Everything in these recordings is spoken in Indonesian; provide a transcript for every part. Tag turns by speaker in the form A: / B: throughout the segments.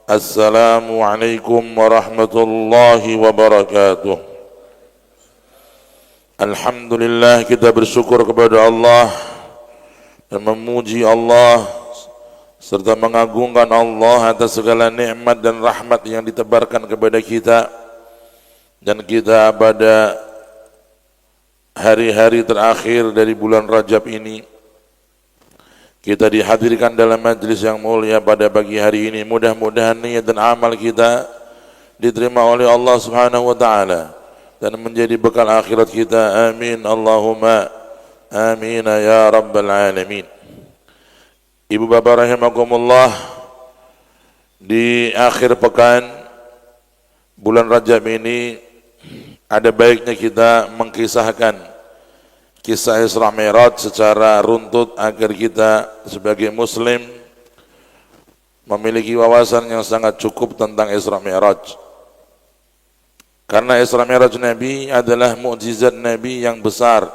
A: Assalamualaikum warahmatullahi wabarakatuh. Alhamdulillah, kita bersyukur kepada Allah dan memuji Allah serta mengagungkan Allah atas segala nikmat dan rahmat yang ditebarkan kepada kita. Dan kita pada hari-hari terakhir dari bulan Rajab ini, kita dihadirkan dalam majlis yang mulia pada pagi hari ini. Mudah-mudahan niat dan amal kita diterima oleh Allah Subhanahu wa taala dan menjadi bekal akhirat kita. Amin Allahumma amin ya rabbal alamin. Ibu bapak rahimakumullah, di akhir pekan bulan Rajab ini ada baiknya kita mengkisahkan kisah Isra Mi'raj secara runtut agar kita sebagai muslim memiliki wawasan yang sangat cukup tentang Isra Mi'raj. Karena Isra Mi'raj Nabi adalah mukjizat Nabi yang besar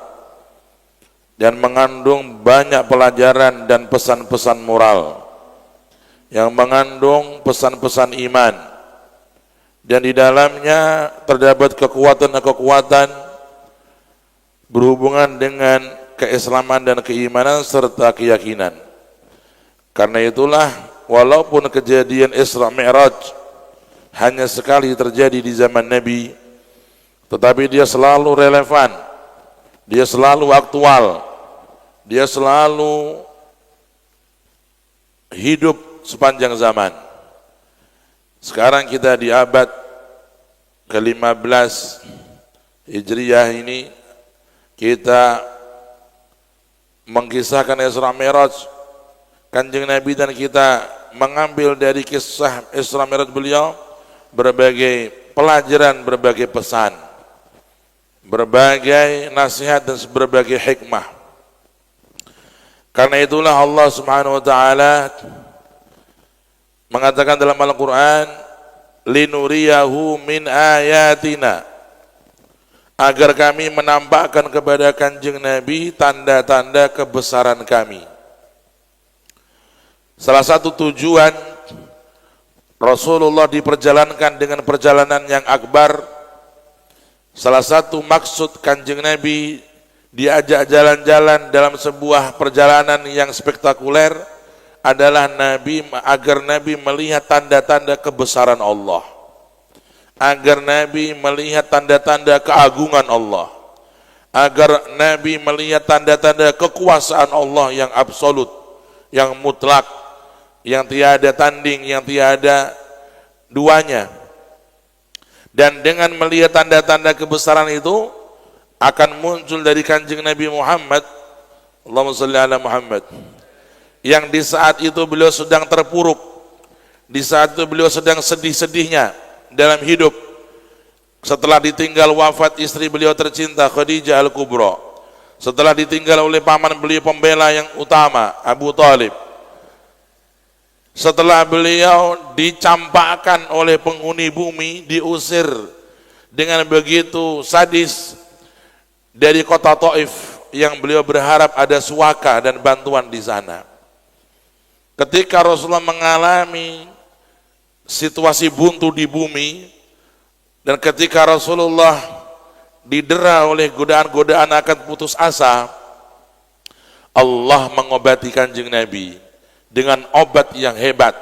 A: dan mengandung banyak pelajaran dan pesan-pesan moral, yang mengandung pesan-pesan iman, dan di dalamnya terdapat kekuatan-kekuatan berhubungan dengan keislaman dan keimanan serta keyakinan. Karena itulah walaupun kejadian Isra Mi'raj hanya sekali terjadi di zaman Nabi, tetapi dia selalu relevan, dia selalu aktual, dia selalu hidup sepanjang zaman. Sekarang kita di abad ke-15 Hijriyah ini, kita mengkisahkan Isra Mi'raj Kanjeng Nabi, dan kita mengambil dari kisah Isra Mi'raj beliau berbagai pelajaran, berbagai pesan, berbagai nasihat dan berbagai hikmah. Karena itulah Allah Subhanahu wa taala mengatakan dalam Al-Qur'an, linuriyahu min ayatina, agar kami menampakkan kepada Kanjeng Nabi tanda-tanda kebesaran kami. Salah satu tujuan Rasulullah diperjalankan dengan perjalanan yang akbar, salah satu maksud Kanjeng Nabi diajak jalan-jalan dalam sebuah perjalanan yang spektakuler adalah agar Nabi melihat tanda-tanda kebesaran Allah, agar Nabi melihat tanda-tanda keagungan Allah, agar Nabi melihat tanda-tanda kekuasaan Allah yang absolut, yang mutlak, yang tiada tanding, yang tiada duanya. Dan dengan melihat tanda-tanda kebesaran itu akan muncul dari Kanjeng Nabi Muhammad, Allahumma shalli ala Muhammad, yang di saat itu beliau sedang terpuruk, di saat itu beliau sedang sedih-sedihnya dalam hidup setelah ditinggal wafat istri beliau tercinta Khadijah Al-Kubra, setelah ditinggal oleh paman beliau pembela yang utama Abu Talib, setelah beliau dicampakkan oleh penghuni bumi, diusir dengan begitu sadis dari kota Taif yang beliau berharap ada suaka dan bantuan di sana. Ketika Rasulullah mengalami situasi buntu di bumi, dan ketika Rasulullah didera oleh godaan-godaan akan putus asa, Allah mengobati Kanjeng Nabi dengan obat yang hebat.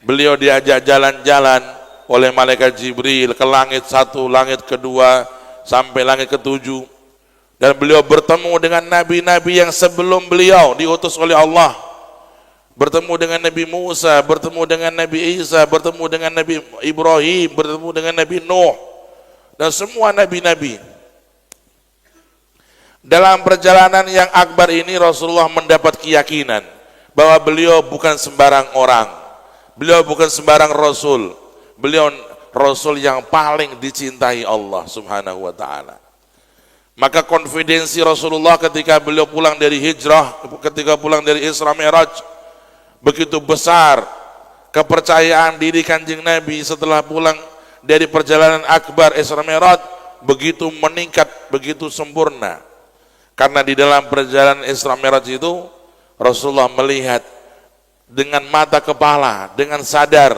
A: Beliau diajak jalan-jalan oleh malaikat Jibril ke langit 1, langit kedua, sampai langit ke-7, dan beliau bertemu dengan nabi-nabi yang sebelum beliau diutus oleh Allah, bertemu dengan Nabi Musa, bertemu dengan Nabi Isa, bertemu dengan Nabi Ibrahim, bertemu dengan Nabi Nuh, dan semua nabi-nabi. Dalam perjalanan yang akbar ini Rasulullah mendapat keyakinan bahwa beliau bukan sembarang orang, beliau bukan sembarang Rasul, beliau Rasul yang paling dicintai Allah Subhanahu wa ta'ala. Maka konfidensi Rasulullah ketika beliau pulang dari hijrah, ketika pulang dari Isra Mi'raj, begitu besar kepercayaan diri Kanjeng Nabi setelah pulang dari perjalanan akbar Isra Mi'raj, begitu meningkat, begitu sempurna. Karena di dalam perjalanan Isra Mi'raj itu Rasulullah melihat dengan mata kepala, dengan sadar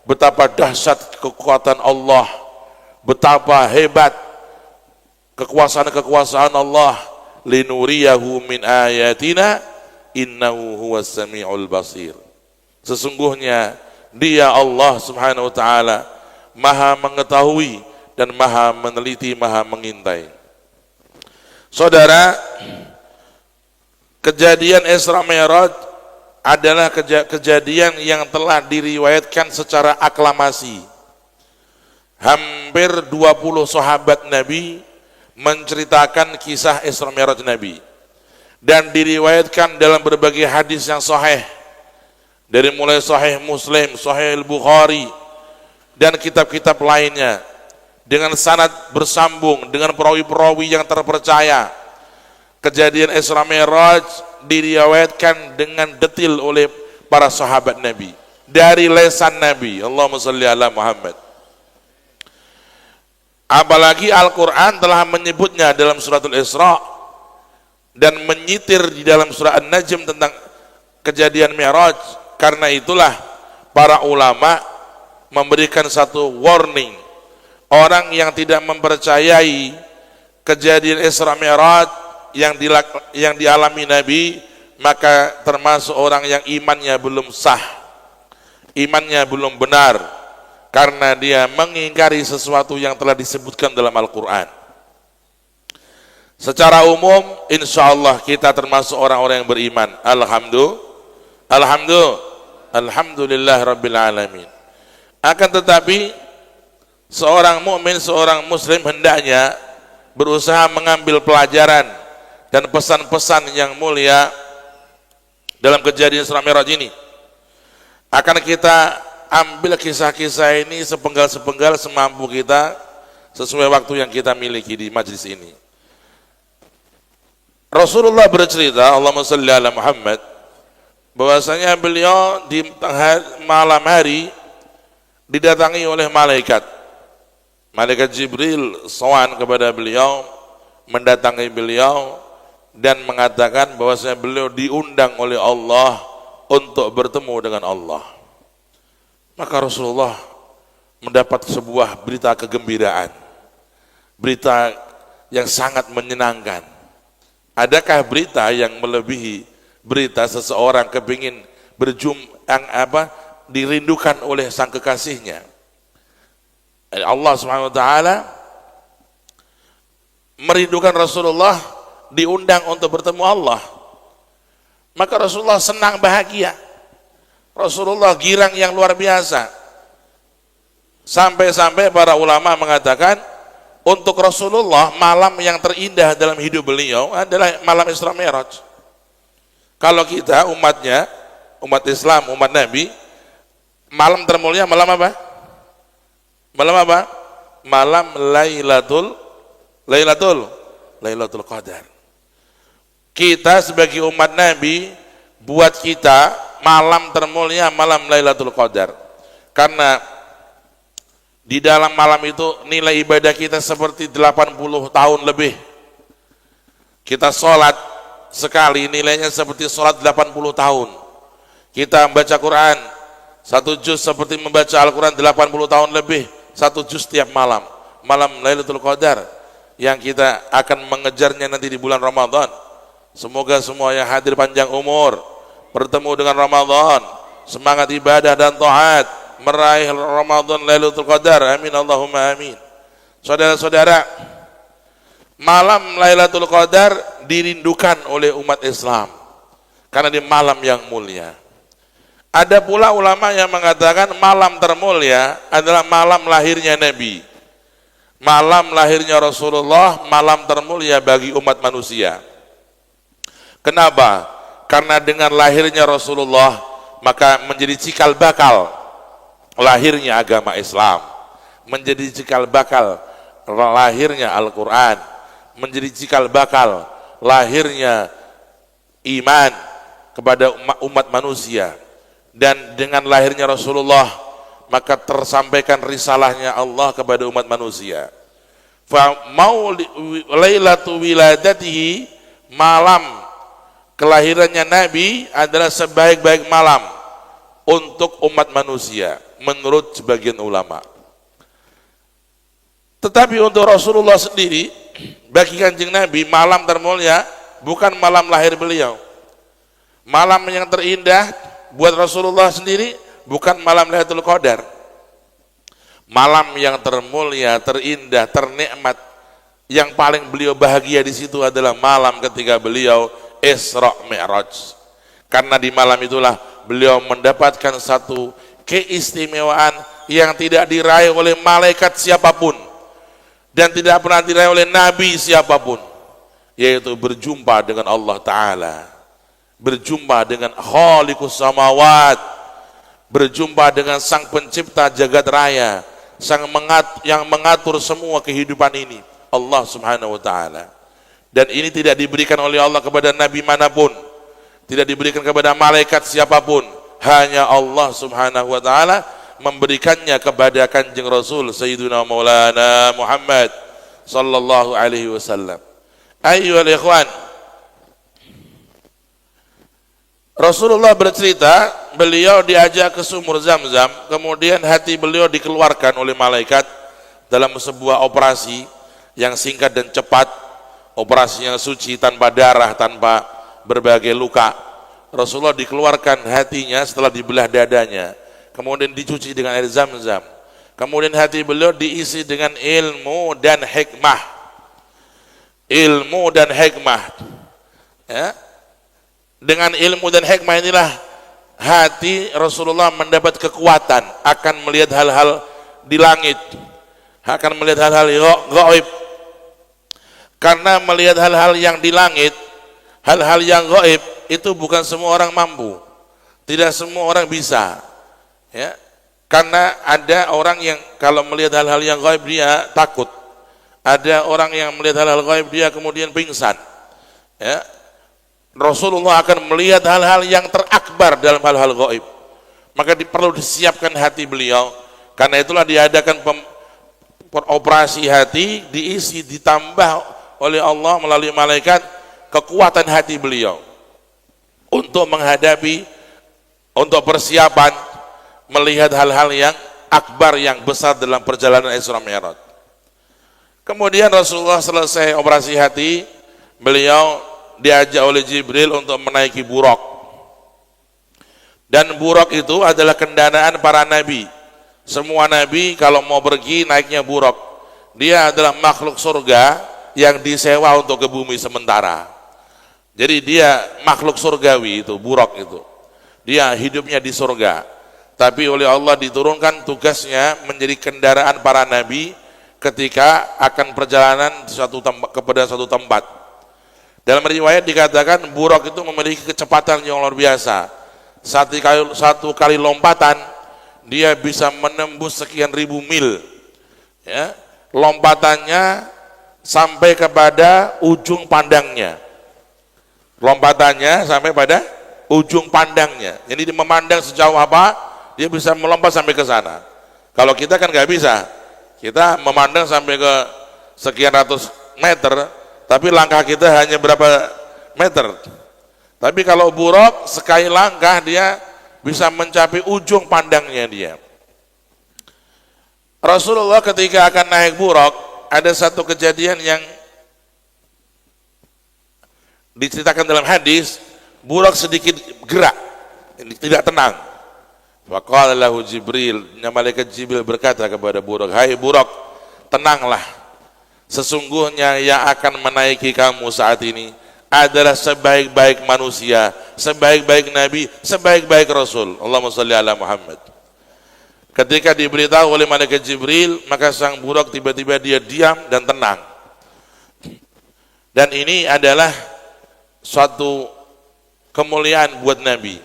A: betapa dahsyat kekuatan Allah, betapa hebat kekuasaan Allah. Linuriyahu min ayatina innahu huwas sami'ul basir. Sesungguhnya Dia Allah Subhanahu wa taala Maha mengetahui dan Maha meneliti, Maha mengintai. Saudara, kejadian Isra Mi'raj adalah kejadian yang telah diriwayatkan secara aklamasi. Hampir 20 sahabat Nabi menceritakan kisah Isra Mi'raj Nabi, dan diriwayatkan dalam berbagai hadis yang sahih, dari mulai Sahih Muslim, Sahih Al-Bukhari, dan kitab-kitab lainnya, dengan sanad bersambung, dengan perawi-perawi yang terpercaya. Kejadian Isra Mi'raj diriwayatkan dengan detail oleh para sahabat Nabi, dari lisan Nabi. Allahumma shalli ala Muhammad. Apalagi Al-Quran telah menyebutnya dalam suratul Isra, dan menyitir di dalam surah An-Najm tentang kejadian Mi'raj. Karena itulah para ulama memberikan satu warning, orang yang tidak mempercayai kejadian Isra Mi'raj yang dialami Nabi, maka termasuk orang yang imannya belum sah, imannya belum benar, karena dia mengingkari sesuatu yang telah disebutkan dalam Al-Quran. Secara umum, insya Allah kita termasuk orang-orang yang beriman. Alhamdulillah Rabbil Alamin. Akan tetapi seorang mukmin, seorang muslim hendaknya berusaha mengambil pelajaran dan pesan-pesan yang mulia dalam kejadian Isra Mi'raj ini. Akan kita ambil kisah-kisah ini sepenggal-sepenggal semampu kita, sesuai waktu yang kita miliki di majlis ini. Rasulullah bercerita, Allahumma shalli ala Muhammad, bahwasanya beliau di malam hari didatangi oleh malaikat Jibril sowan kepada beliau, mendatangi beliau dan mengatakan bahwasanya beliau diundang oleh Allah untuk bertemu dengan Allah. Maka Rasulullah mendapat sebuah berita kegembiraan, berita yang sangat menyenangkan. Adakah berita yang melebihi berita seseorang kepingin dirindukan oleh sang kekasihnya? Allah Subhanahu wa taala merindukan Rasulullah, diundang untuk bertemu Allah. Maka Rasulullah senang, bahagia. Rasulullah girang yang luar biasa. Sampai-sampai para ulama mengatakan, untuk Rasulullah malam yang terindah dalam hidup beliau adalah malam Isra Mi'raj. Kalau kita umatnya, umat Islam, umat Nabi, malam termulia malam apa? Malam apa? Malam Lailatul Qadar. Kita sebagai umat Nabi, buat kita malam termulia malam Lailatul Qadar. Karena di dalam malam itu nilai ibadah kita seperti 80 tahun lebih. Kita sholat sekali nilainya seperti sholat 80 tahun. Kita membaca Quran, satu juz seperti membaca Al-Quran 80 tahun lebih, satu juz setiap malam. Malam Lailatul Qadar yang kita akan mengejarnya nanti di bulan Ramadan. Semoga semua yang hadir panjang umur, bertemu dengan Ramadan, semangat ibadah dan taat, meraih Ramadan Lailatul Qadar. Amin Allahumma amin. Saudara-saudara, malam Lailatul Qadar dirindukan oleh umat Islam karena di malam yang mulia. Ada pula ulama yang mengatakan malam termulia adalah malam lahirnya Nabi, malam lahirnya Rasulullah, malam termulia bagi umat manusia. Kenapa? Karena dengan lahirnya Rasulullah maka menjadi cikal bakal lahirnya agama Islam, menjadi cikal bakal lahirnya Al-Quran, menjadi cikal bakal lahirnya iman kepada umat manusia. Dan dengan lahirnya Rasulullah maka tersampaikan risalahnya Allah kepada umat manusia. Fa lailatu wiladatihi, malam kelahirannya Nabi adalah sebaik-baik malam untuk umat manusia. menurut sebagian ulama. Tetapi untuk Rasulullah sendiri, bagi Kanjeng Nabi, malam termulia bukan malam lahir beliau. Malam yang terindah buat Rasulullah sendiri bukan malam Lailatul Qadar. Malam yang termulia, terindah, ternikmat, yang paling beliau bahagia di situ adalah malam ketika beliau Isra Mi'raj. Karena di malam itulah beliau mendapatkan satu keistimewaan yang tidak diraih oleh malaikat siapapun dan tidak pernah diraih oleh nabi siapapun, yaitu berjumpa dengan Allah Ta'ala, berjumpa dengan Khaliqus Samawat, berjumpa dengan sang pencipta jagat raya, yang mengatur semua kehidupan ini, Allah Subhanahu wa Ta'ala. Dan ini tidak diberikan oleh Allah kepada nabi manapun, tidak diberikan kepada malaikat siapapun, hanya Allah Subhanahu wa Ta'ala memberikannya kepada Kanjeng Rasul Sayyidina Maulana Muhammad sallallahu alaihi wasallam. Ayyuhal ikhwan, Rasulullah bercerita, beliau diajak ke sumur Zam-Zam, kemudian hati beliau dikeluarkan oleh malaikat dalam sebuah operasi yang singkat dan cepat, operasi yang suci, tanpa darah, tanpa berbagai luka. Rasulullah dikeluarkan hatinya setelah dibelah dadanya, kemudian dicuci dengan air Zam-Zam, kemudian hati beliau diisi dengan ilmu dan hikmah. Ilmu dan hikmah, ya. Dengan ilmu dan hikmah inilah hati Rasulullah mendapat kekuatan akan melihat hal-hal di langit, akan melihat hal-hal gaib. Karena melihat hal-hal yang di langit, hal-hal yang gaib itu bukan semua orang mampu, tidak semua orang bisa, ya. Karena ada orang yang kalau melihat hal-hal yang gaib dia takut, ada orang yang melihat hal-hal gaib dia kemudian pingsan, ya. Rasulullah akan melihat hal-hal yang terakbar dalam hal-hal gaib, maka perlu disiapkan hati beliau. Karena itulah diadakan operasi hati, diisi, ditambah oleh Allah melalui malaikat kekuatan hati beliau untuk menghadapi, untuk persiapan melihat hal-hal yang akbar, yang besar dalam perjalanan Isra Mi'raj. Kemudian Rasulullah selesai operasi hati, beliau diajak oleh Jibril untuk menaiki buraq. Dan buraq itu adalah kendaraan para nabi. Semua nabi kalau mau pergi naiknya buraq. Dia adalah makhluk surga yang disewa untuk ke bumi sementara. Jadi dia makhluk surgawi itu, buraq itu. Dia hidupnya di surga. Tapi oleh Allah diturunkan tugasnya menjadi kendaraan para nabi ketika akan perjalanan kepada suatu tempat. Dalam riwayat dikatakan buraq itu memiliki kecepatan yang luar biasa. Satu kali lompatan dia bisa menembus sekian ribu mil, ya. Lompatannya sampai kepada ujung pandangnya. Lompatannya sampai pada ujung pandangnya. Jadi dia memandang sejauh apa, dia bisa melompat sampai ke sana. Kalau kita kan nggak bisa. Kita memandang sampai ke sekian ratus meter, tapi langkah kita hanya berapa meter. Tapi kalau buraq sekali langkah dia bisa mencapai ujung pandangnya dia. Rasulullah ketika akan naik buraq, ada satu kejadian yang diceritakan dalam hadis, buraq sedikit gerak, tidak tenang. Faqala lahu Jibril, malaikat Jibril berkata kepada buraq, "Hai buraq, tenanglah. Sesungguhnya yang akan menaiki kamu saat ini adalah sebaik-baik manusia, sebaik-baik nabi, sebaik-baik rasul." Allahumma shalli ala Muhammad. Ketika diberitahu oleh malaikat Jibril, maka sang buraq tiba-tiba dia diam dan tenang. Dan ini adalah suatu kemuliaan buat nabi,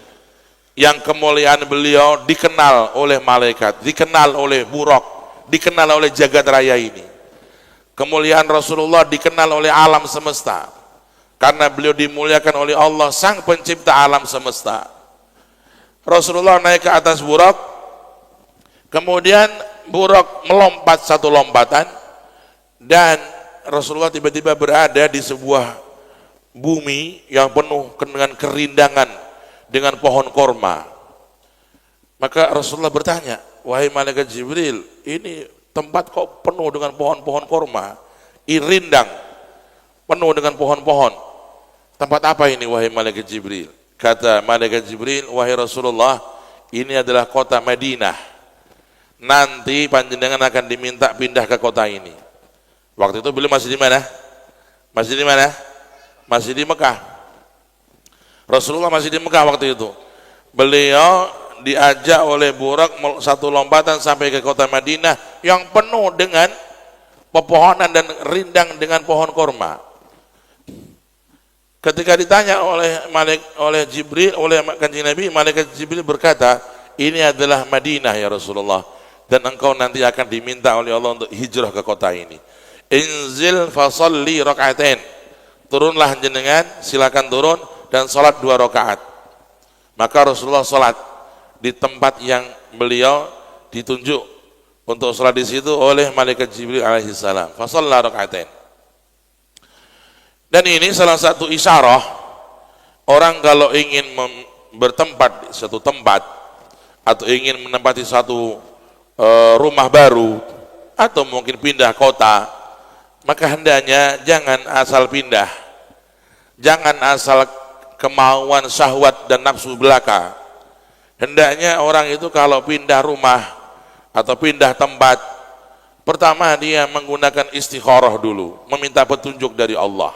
A: yang kemuliaan beliau dikenal oleh malaikat, dikenal oleh buraq, dikenal oleh jagat raya ini. Kemuliaan Rasulullah dikenal oleh alam semesta karena beliau dimuliakan oleh Allah, sang pencipta alam semesta. Rasulullah naik ke atas buraq, kemudian buraq melompat satu lompatan, dan Rasulullah tiba-tiba berada di sebuah bumi yang penuh dengan kerindangan, dengan pohon korma. Maka Rasulullah bertanya, wahai malaikat Jibril, ini tempat kok penuh dengan pohon-pohon korma, rindang, penuh dengan pohon-pohon. Tempat apa ini wahai malaikat Jibril? Kata malaikat Jibril, wahai Rasulullah, ini adalah kota Madinah. Nanti panjenengan akan diminta pindah ke kota ini. Waktu itu beliau masih di mana? Masih di mana? Masih di Mekah. Rasulullah masih di Mekah waktu itu. Beliau diajak oleh Burak satu lompatan sampai ke kota Madinah yang penuh dengan pepohonan dan rindang dengan pohon korma. Ketika ditanya oleh Jibril, oleh Kanjeng Nabi, malaikat Jibril berkata, ini adalah Madinah ya Rasulullah, dan engkau nanti akan diminta oleh Allah untuk hijrah ke kota ini. Inzil fasalli rakaatain. Turunlah jenengan, silakan turun dan salat 2 rakaat. Maka Rasulullah salat di tempat yang beliau ditunjuk untuk salat di situ oleh malaikat Jibril alaihi salam. Fasalla rakaatain. Dan ini salah satu isyarah orang kalau ingin bertempat di satu tempat atau ingin menempati satu rumah baru atau mungkin pindah kota, maka hendaknya jangan asal pindah, jangan asal kemauan syahwat dan nafsu belaka. Hendaknya orang itu kalau pindah rumah atau pindah tempat, pertama dia menggunakan istikharah dulu, meminta petunjuk dari Allah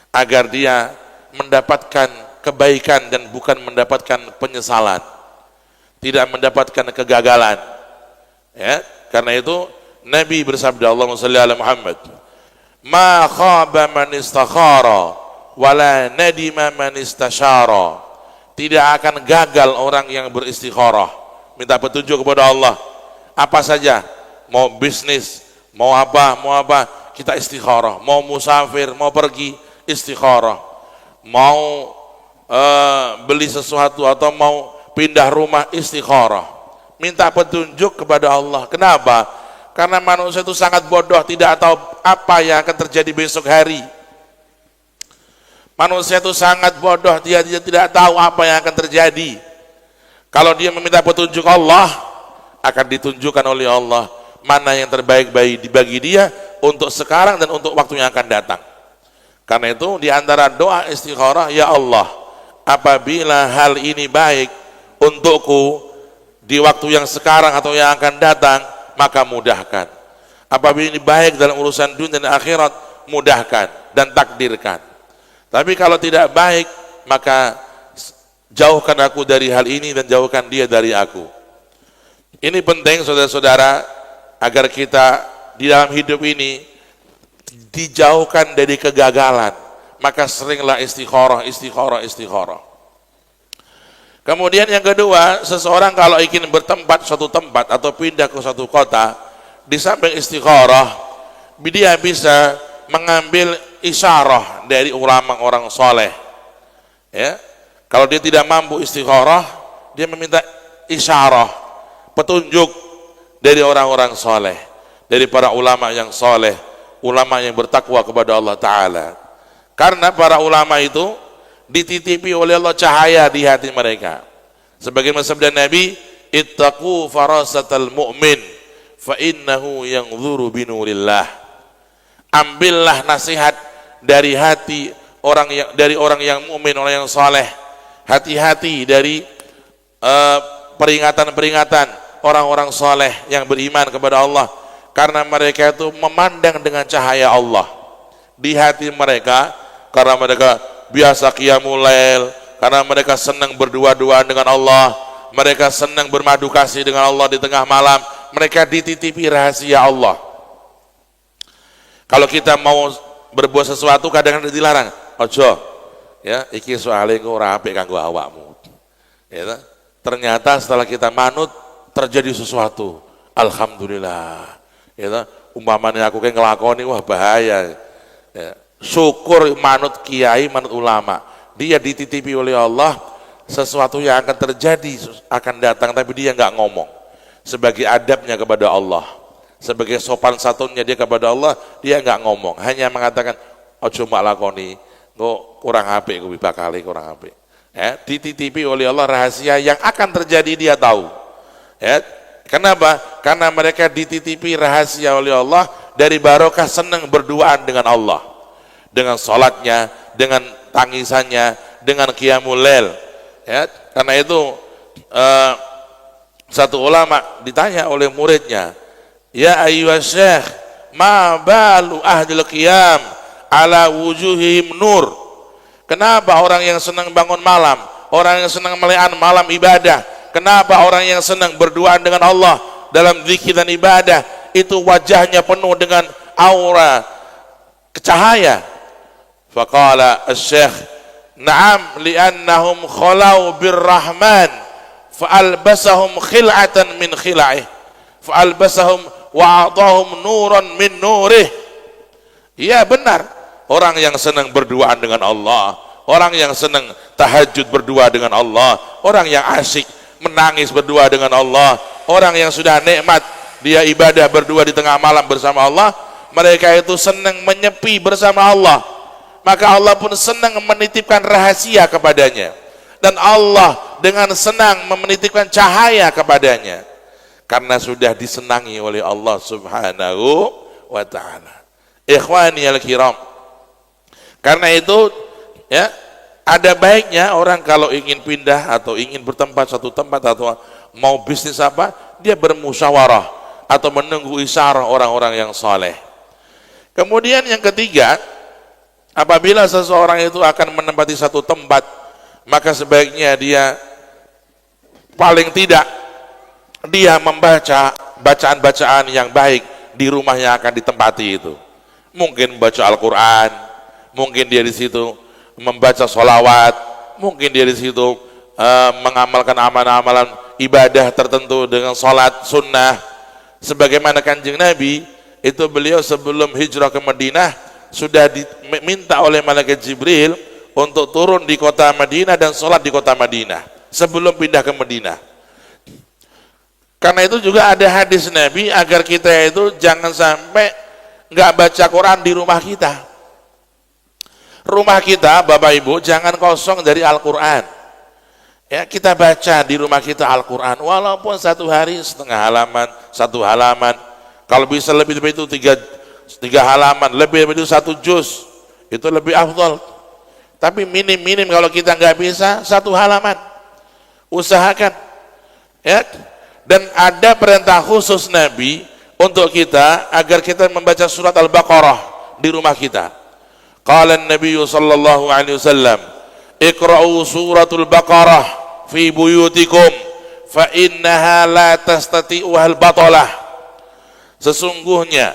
A: agar dia mendapatkan kebaikan dan bukan mendapatkan penyesalan, tidak mendapatkan kegagalan. Ya, karena itu Nabi bersabda, Allahumma shalli ala Muhammad, ma khaba man istakhara wala nadima man istasyara. Tidak akan gagal orang yang beristikharah, minta petunjuk kepada Allah. Apa saja, mau bisnis, mau apa, kita istikharah. Mau musafir, mau pergi, istikharah. Mau beli sesuatu atau mau pindah rumah, istikharah. Minta petunjuk kepada Allah. Kenapa? Karena manusia itu sangat bodoh, tidak tahu apa yang akan terjadi besok hari. Manusia itu sangat bodoh, dia tidak tahu apa yang akan terjadi. Kalau dia meminta petunjuk Allah, akan ditunjukkan oleh Allah mana yang terbaik bagi dia untuk sekarang dan untuk waktu yang akan datang. Karena itu di antara doa istikharah, ya Allah, apabila hal ini baik untukku di waktu yang sekarang atau yang akan datang, maka mudahkan. Apabila ini baik dalam urusan dunia dan akhirat, mudahkan dan takdirkan. Tapi kalau tidak baik, maka jauhkan aku dari hal ini dan jauhkan dia dari aku. Ini penting saudara-saudara, agar kita di dalam hidup ini dijauhkan dari kegagalan. Maka seringlah istikharah. Kemudian yang kedua, seseorang kalau ingin bertempat suatu tempat atau pindah ke suatu kota, di samping istikharah, dia bisa mengambil isyarah dari ulama orang soleh. Ya, kalau dia tidak mampu istikharah, dia meminta isyarah, petunjuk dari orang-orang soleh, dari para ulama yang soleh, ulama yang bertakwa kepada Allah Ta'ala. Karena para ulama itu dititipi oleh Allah cahaya di hati mereka. Sebagaimana sabda Nabi, ittaqu farasatal mu'min fa innahu yanzuru binurillah. Ambillah nasihat dari hati orang yang mukmin, orang yang saleh. Hati-hati dari peringatan-peringatan orang-orang saleh yang beriman kepada Allah, karena mereka itu memandang dengan cahaya Allah di hati mereka, karena mereka biasa qiyamul lail, karena mereka senang berdua-duaan dengan Allah, mereka senang bermadu kasih dengan Allah di tengah malam, mereka dititipi rahasia Allah. Kalau kita mau berbuat sesuatu kadang-kadang dilarang, ojo, ya, iki soalnya engko ora apik kanggo awakmu. Ya, ternyata setelah kita manut terjadi sesuatu, alhamdulillah. Ya, umpamanya aku kayak ngelakoni, wah bahaya. Ya, syukur manut kiai, manut ulama. Dia dititipi oleh Allah sesuatu yang akan terjadi, akan datang, tapi dia nggak ngomong. Sebagai adabnya kepada Allah, sebagai sopan santunnya dia kepada Allah, dia nggak ngomong, hanya mengatakan ojo mbak lakoni, kok kurang apik, kuwi bakale kurang apik. Ya, dititipi oleh Allah rahasia yang akan terjadi, dia tahu. Ya, Kenapa? Karena mereka dititipi rahasia oleh Allah dari barokah senang berduaan dengan Allah, dengan salatnya, dengan tangisannya, dengan qiyamul lail. Ya, karena itu satu ulama ditanya oleh muridnya, "Ya ayyuhas syekh, ma balu ahlil qiyam ala wujuhihim nur?" Kenapa orang yang senang bangun malam, orang yang senang melayan malam ibadah, kenapa orang yang senang berduaan dengan Allah dalam zikir dan ibadah itu wajahnya penuh dengan aura cahaya? Faqala asy-syekh, "Na'am, li'annahum khalau birrahman fa'albasahum khil'atan min khila'ih fa'albasahum wa'atahum nuran min nurih." Iya benar, orang yang senang berduaan dengan Allah, orang yang senang tahajud berdua dengan Allah, orang yang asyik menangis berdua dengan Allah, orang yang sudah nikmat dia ibadah berdua di tengah malam bersama Allah, mereka itu senang menyepi bersama Allah, maka Allah pun senang menitipkan rahasia kepadanya, dan Allah dengan senang menitipkan cahaya kepadanya karena sudah disenangi oleh Allah subhanahu wa ta'ala. Ikhwani al-kiram, karena itu ya, ada baiknya orang kalau ingin pindah atau ingin bertempat satu tempat atau mau bisnis apa, dia bermusyawarah atau menunggu isyarah orang-orang yang saleh. Kemudian yang ketiga, apabila seseorang itu akan menempati satu tempat, maka sebaiknya dia paling tidak dia membaca bacaan-bacaan yang baik di rumah yang akan ditempati itu. Mungkin baca Al-Quran, mungkin dia di situ membaca sholawat, mungkin dia di situ mengamalkan amalan-amalan ibadah tertentu dengan sholat sunnah. Sebagaimana Kanjeng Nabi itu, beliau sebelum hijrah ke Madinah sudah diminta oleh malaikat Jibril untuk turun di kota Madinah dan sholat di kota Madinah sebelum pindah ke Madinah. Karena itu juga ada hadis Nabi agar kita itu jangan sampai nggak baca Quran di rumah kita. Rumah kita, Bapak Ibu, jangan kosong dari Al-Quran. Ya, kita baca di rumah kita Al-Quran, walaupun satu hari setengah halaman, satu halaman. Kalau bisa lebih dari itu tiga halaman, lebih dari itu satu juz, itu lebih afdal. Tapi minim kalau kita nggak bisa satu halaman, usahakan. Ya, dan ada perintah khusus Nabi untuk kita agar kita membaca surat Al-Baqarah di rumah kita. Qala an-nabiy sallallahu alaihi wasallam, "Iqra'u suratul Baqarah fi buyutikum fa innaha la tastati'uha al-batalah." Sesungguhnya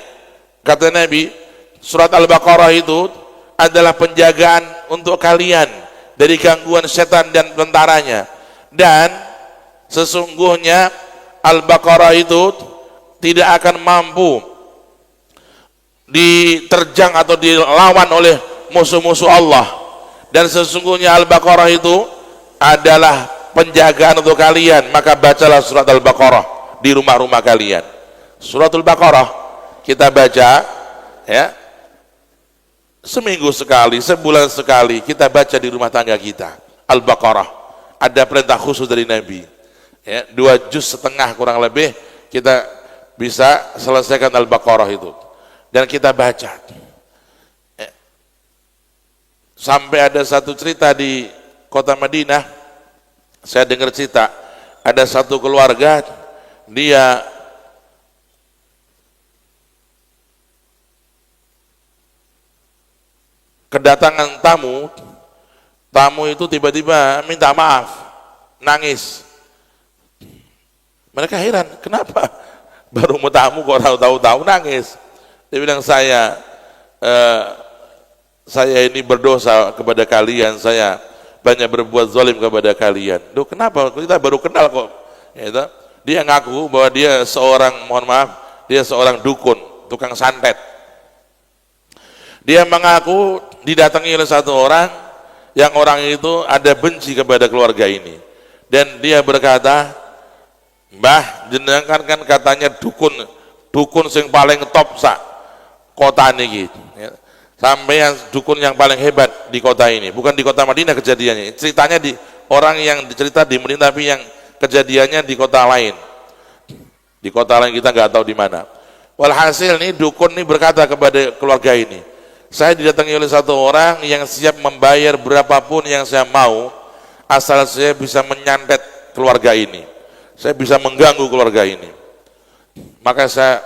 A: kata Nabi, surat Al-Baqarah itu adalah penjagaan untuk kalian dari gangguan setan dan tentaranya, dan sesungguhnya Al-Baqarah itu tidak akan mampu diterjang atau dilawan oleh musuh-musuh Allah, dan sesungguhnya Al-Baqarah itu adalah penjagaan untuk kalian, maka bacalah surat Al-Baqarah di rumah-rumah kalian. Suratul Baqarah kita baca ya seminggu sekali, sebulan sekali kita baca di rumah tangga kita. Al-Baqarah ada perintah khusus dari Nabi ya, 2 juz setengah kurang lebih kita bisa selesaikan Al-Baqarah itu, dan kita baca ya. Sampai ada satu cerita di kota Madinah, saya dengar cerita ada satu keluarga, dia kedatangan tamu itu tiba-tiba minta maaf, nangis. Mereka heran, kenapa baru mau tamu kok tahu-tahu nangis. Dia bilang, saya ini berdosa kepada kalian, saya banyak berbuat zalim kepada kalian. Duh, kenapa? Kita baru kenal kok. Ya, dia ngaku bahwa dia seorang, mohon maaf, dia seorang dukun, tukang santet. Dia mengaku didatangi oleh satu orang, yang orang itu ada benci kepada keluarga ini, dan dia berkata, "Mbah, jenengan kan katanya dukun yang paling top sak kota ini, ya. Sampai yang dukun yang paling hebat di kota ini, bukan di kota Madinah kejadiannya. Ceritanya di orang yang dicerita di Madinah, tapi yang kejadiannya di kota lain. Di kota lain kita nggak tahu di mana. Walhasil nih dukun nih berkata kepada keluarga ini, saya didatangi oleh satu orang yang siap membayar berapapun yang saya mau, asal saya bisa menyantet keluarga ini, saya bisa mengganggu keluarga ini. Maka saya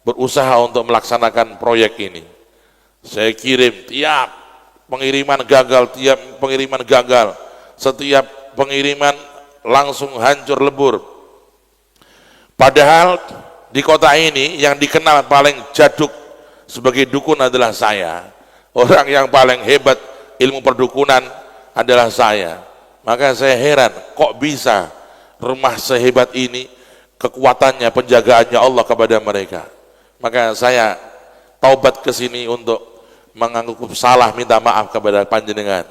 A: berusaha untuk melaksanakan proyek ini. Saya kirim, tiap pengiriman gagal, setiap pengiriman langsung hancur lebur. Padahal di kota ini yang dikenal paling jaduk sebagai dukun adalah saya. Orang yang paling hebat ilmu perdukunan adalah saya. Maka saya heran, kok bisa rumah sehebat ini, kekuatannya, penjagaannya Allah kepada mereka. Maka saya taubat ke sini untuk menganggap salah, minta maaf kepada panjenengan.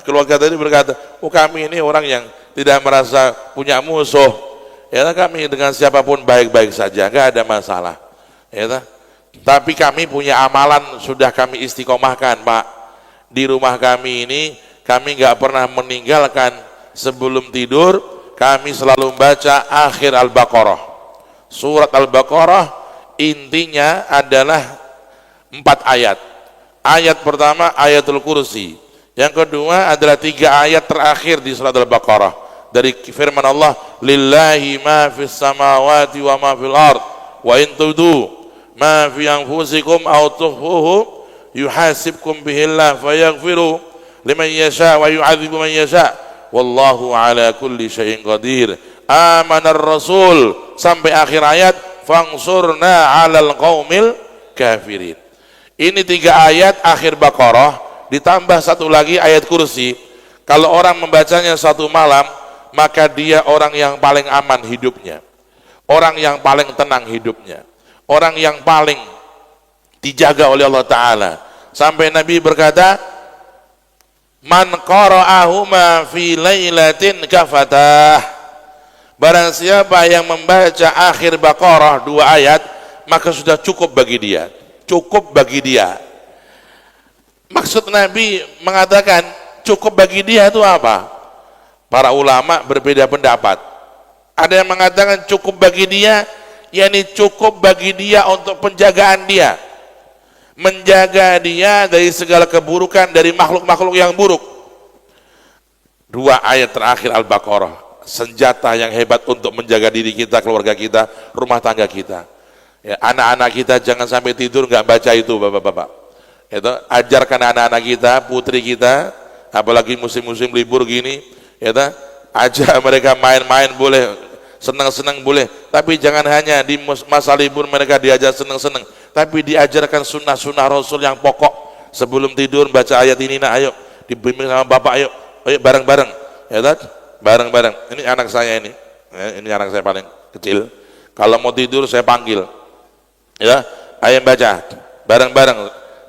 A: Keluarga tadi berkata, oh kami ini orang yang tidak merasa punya musuh. Ya, kami dengan siapapun baik-baik saja, nggak ada masalah. Ya, tapi kami punya amalan sudah kami istiqomahkan, Pak. Di rumah kami ini kami nggak pernah meninggalkan sebelum tidur, kami selalu membaca akhir Al-Baqarah. Surat Al-Baqarah intinya adalah 4 ayat. Ayat pertama ayatul kursi, yang kedua adalah 3 ayat terakhir di surat Al-Baqarah. Dari firman Allah, lillahi ma fis samawati wa ma fil ard wa in tudu ma fi anfusikum aw tukhfuhu yuhasibkum bihillah fayaghfiru liman yasha wa yu'adzibu man yasha wallahu ala kulli syai'in qadir. Amanar rasul sampai akhir ayat, fangsurna 'alal qaumil kafirin. Ini 3 ayat akhir Baqarah ditambah 1 lagi ayat kursi. Kalau orang membacanya 1 malam, maka dia orang yang paling aman hidupnya, orang yang paling tenang hidupnya, orang yang paling dijaga oleh Allah Ta'ala. Sampai Nabi berkata, man qara'ahuma fi lailatin kafatah. Barang siapa yang membaca akhir Baqarah 2 ayat, maka sudah cukup bagi dia, cukup bagi dia. Maksud Nabi mengatakan cukup bagi dia itu apa? Para ulama berbeda pendapat. Ada yang mengatakan cukup bagi dia, yakni cukup bagi dia untuk penjagaan dia, menjaga dia dari segala keburukan dari makhluk-makhluk yang buruk. 2 ayat terakhir Al-Baqarah, senjata yang hebat untuk menjaga diri kita, keluarga kita, rumah tangga kita. Ya, anak-anak kita jangan sampai tidur nggak baca itu, bapak-bapak. Itu ajarkan anak-anak kita, putri kita, apalagi musim-musim libur gini. Ya, aja mereka main-main boleh, senang-senang boleh, tapi jangan hanya di masa libur mereka diajar senang-senang, tapi diajarkan sunnah-sunnah Rasul yang pokok. Sebelum tidur baca ayat ini, nak, ayo dibimbing sama bapak, ayo bareng-bareng, ya, bareng-bareng. Ini anak saya ini, ya, ini anak saya paling kecil. Kalau mau tidur saya panggil, ya, ayo baca bareng-bareng.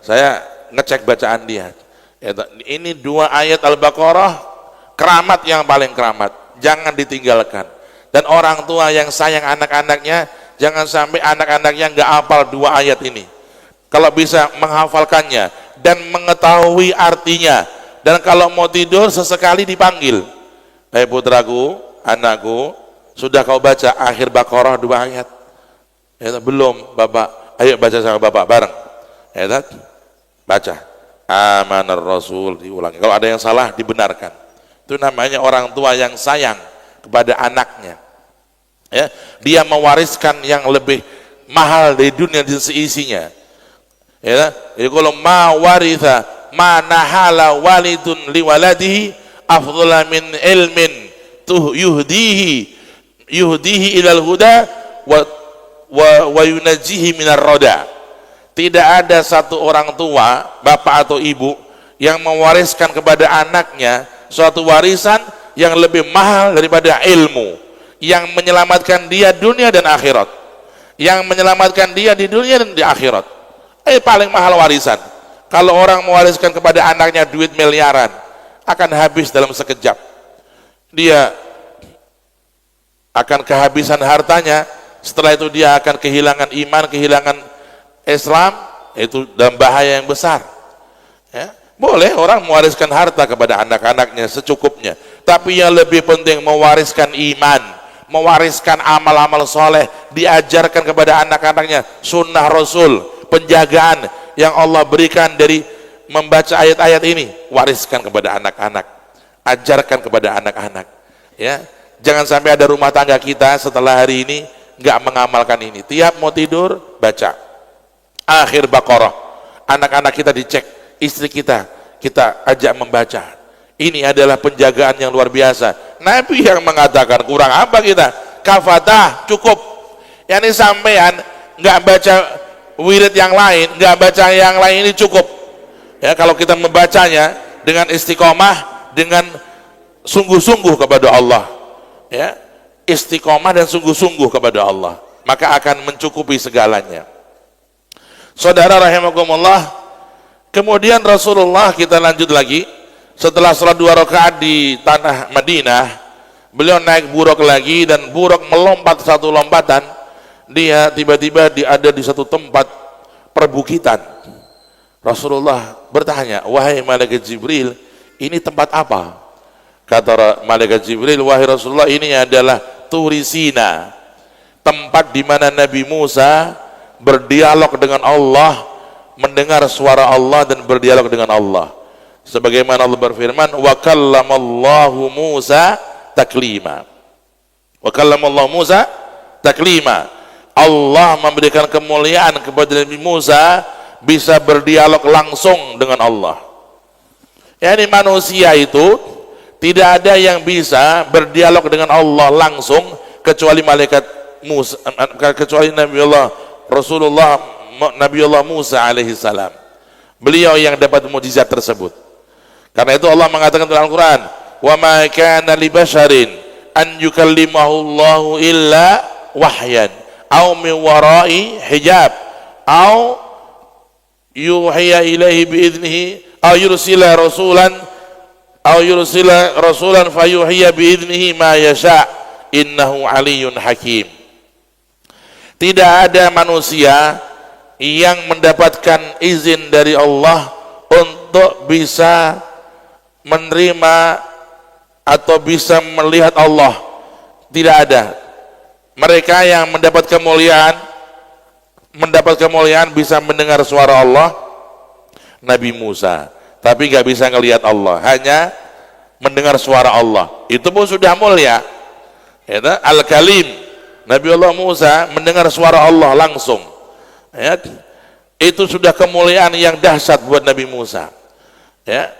A: Saya ngecek bacaan dia. Ya, ini 2 ayat Al-Baqarah. Keramat yang paling keramat, jangan ditinggalkan. Dan orang tua yang sayang anak-anaknya, jangan sampai anak-anaknya nggak hafal 2 ayat ini. Kalau bisa menghafalkannya dan mengetahui artinya, dan kalau mau tidur sesekali dipanggil, putraku, anakku, sudah kau baca akhir Baqarah 2 ayat? Ya, belum, bapak. Ayo baca sama bapak bareng. Ya, baca. Amanar Rasul, diulangi. Kalau ada yang salah dibenarkan. Itu namanya orang tua yang sayang kepada anaknya. Ya, dia mewariskan yang lebih mahal dari dunia dan seisinya. Ya, jadi kalau ma waritha ma nahala walidun liwaladihi afdhala min ilmin yuhdihi ilal huda wa yunajjihi minar roda. Tidak ada satu orang tua, bapak atau ibu, yang mewariskan kepada anaknya suatu warisan yang lebih mahal daripada ilmu, yang menyelamatkan dia dunia dan akhirat, yang menyelamatkan dia di dunia dan di akhirat. Paling mahal warisan. Kalau orang mewariskan kepada anaknya duit miliaran, akan habis dalam sekejap. Dia akan kehabisan hartanya, setelah itu dia akan kehilangan iman, kehilangan Islam, itu dalam bahaya yang besar. Ya. Boleh orang mewariskan harta kepada anak-anaknya secukupnya, tapi yang lebih penting mewariskan iman, mewariskan amal-amal soleh, diajarkan kepada anak-anaknya sunnah Rasul, penjagaan yang Allah berikan dari membaca ayat-ayat ini, wariskan kepada anak-anak, ajarkan kepada anak-anak, ya. Jangan sampai ada rumah tangga kita setelah hari ini nggak mengamalkan ini. Tiap mau tidur baca akhir Baqarah, anak-anak kita dicek, istri kita ajak membaca. Ini adalah penjagaan yang luar biasa. Nabi yang mengatakan, kurang apa kita? Kafatah, cukup. Yang ini sampean nggak baca wirid yang lain, nggak baca yang lain, ini cukup. Ya, kalau kita membacanya dengan istiqomah, dengan sungguh-sungguh kepada Allah, ya, istiqomah dan sungguh-sungguh kepada Allah, maka akan mencukupi segalanya. Saudara rahimakumullah, kemudian Rasulullah, kita lanjut lagi, setelah salat 2 rakaat di tanah Madinah, beliau naik buruk lagi, dan buruk melompat satu lompatan, dia tiba-tiba ada di satu tempat perbukitan. Rasulullah bertanya, wahai malaikat Jibril, ini tempat apa? Kata malaikat Jibril, wahai Rasulullah, ini adalah Turi Sina, tempat di mana Nabi Musa berdialog dengan Allah, mendengar suara Allah dan berdialog dengan Allah. Sebagaimana Allah berfirman, wa kallamallahu Musa taklima. Wa kallamallahu Musa taklima. Allah memberikan kemuliaan kepada Nabi Musa, bisa berdialog langsung dengan Allah. Yani manusia itu tidak ada yang bisa berdialog dengan Allah langsung kecuali malaikat Musa, kecuali Nabiullah Rasulullah Nabiullah Musa alaihi salam. Beliau yang dapat mukjizat tersebut. Karena itu Allah mengatakan dalam Al-Qur'an, "Wa ma kana li basharin an yukallimahu Allahu illa wahyan aw min wara'i hijab aw yuhiya ilaihi bi idnihi aw yursila rasulan fayuhiya bi idnihi ma yasha innahu aliyyun hakim." Tidak ada manusia yang mendapatkan izin dari Allah untuk bisa menerima atau bisa melihat Allah. Tidak ada. Mereka yang mendapat kemuliaan bisa mendengar suara Allah, Nabi Musa, tapi gak bisa ngelihat Allah, hanya mendengar suara Allah. Itu pun sudah mulia. Al-Kalim, Nabi Allah Musa mendengar suara Allah langsung. Ya, itu sudah kemuliaan yang dahsyat buat Nabi Musa. Ya,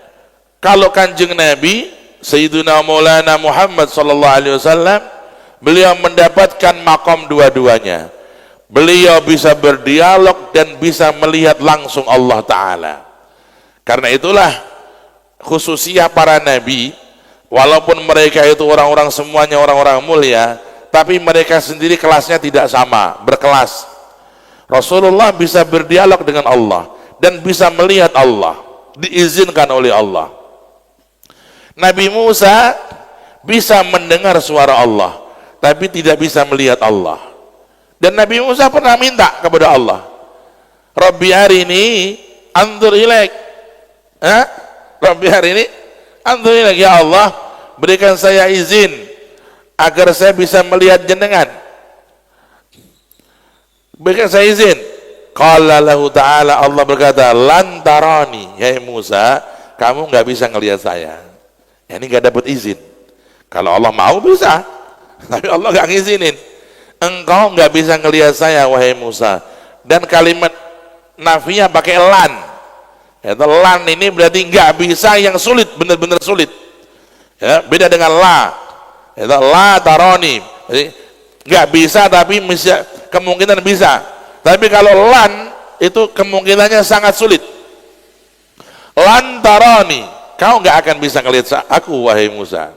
A: kalau kanjeng Nabi Sayyiduna Maulana Muhammad sallallahu alaihi wasallam, beliau mendapatkan makom dua-duanya. Beliau bisa berdialog dan bisa melihat langsung Allah Ta'ala. Karena itulah khususnya para nabi, walaupun mereka itu orang-orang semuanya orang-orang mulia, tapi mereka sendiri kelasnya tidak sama, berkelas. Rasulullah bisa berdialog dengan Allah dan bisa melihat Allah, diizinkan oleh Allah. Nabi Musa bisa mendengar suara Allah, tapi tidak bisa melihat Allah. Dan Nabi Musa pernah minta kepada Allah, Rabbi arini anzur ilaik. Rabbi arini anzur ilaik, ya Allah, berikan saya izin agar saya bisa melihat jenengan. Berikan saya izin. Qala lahu ta'ala, Allah berkata, lan tarani, ya Musa, kamu nggak bisa ngelihat saya. Ya, ini nggak dapat izin. Kalau Allah mau bisa, tapi Allah nggak ngizinin. Engkau nggak bisa ngelihat saya, wahai Musa. Dan kalimat nafinya pakai lan. Ya, lan ini berarti nggak bisa yang sulit, benar-benar sulit. Ya, beda dengan la. Ya, la taroni. Jadi nggak bisa, tapi kemungkinan bisa. Tapi kalau lan itu kemungkinannya sangat sulit. Lan taroni, kau nggak akan bisa ngelihat aku, wahai Musa.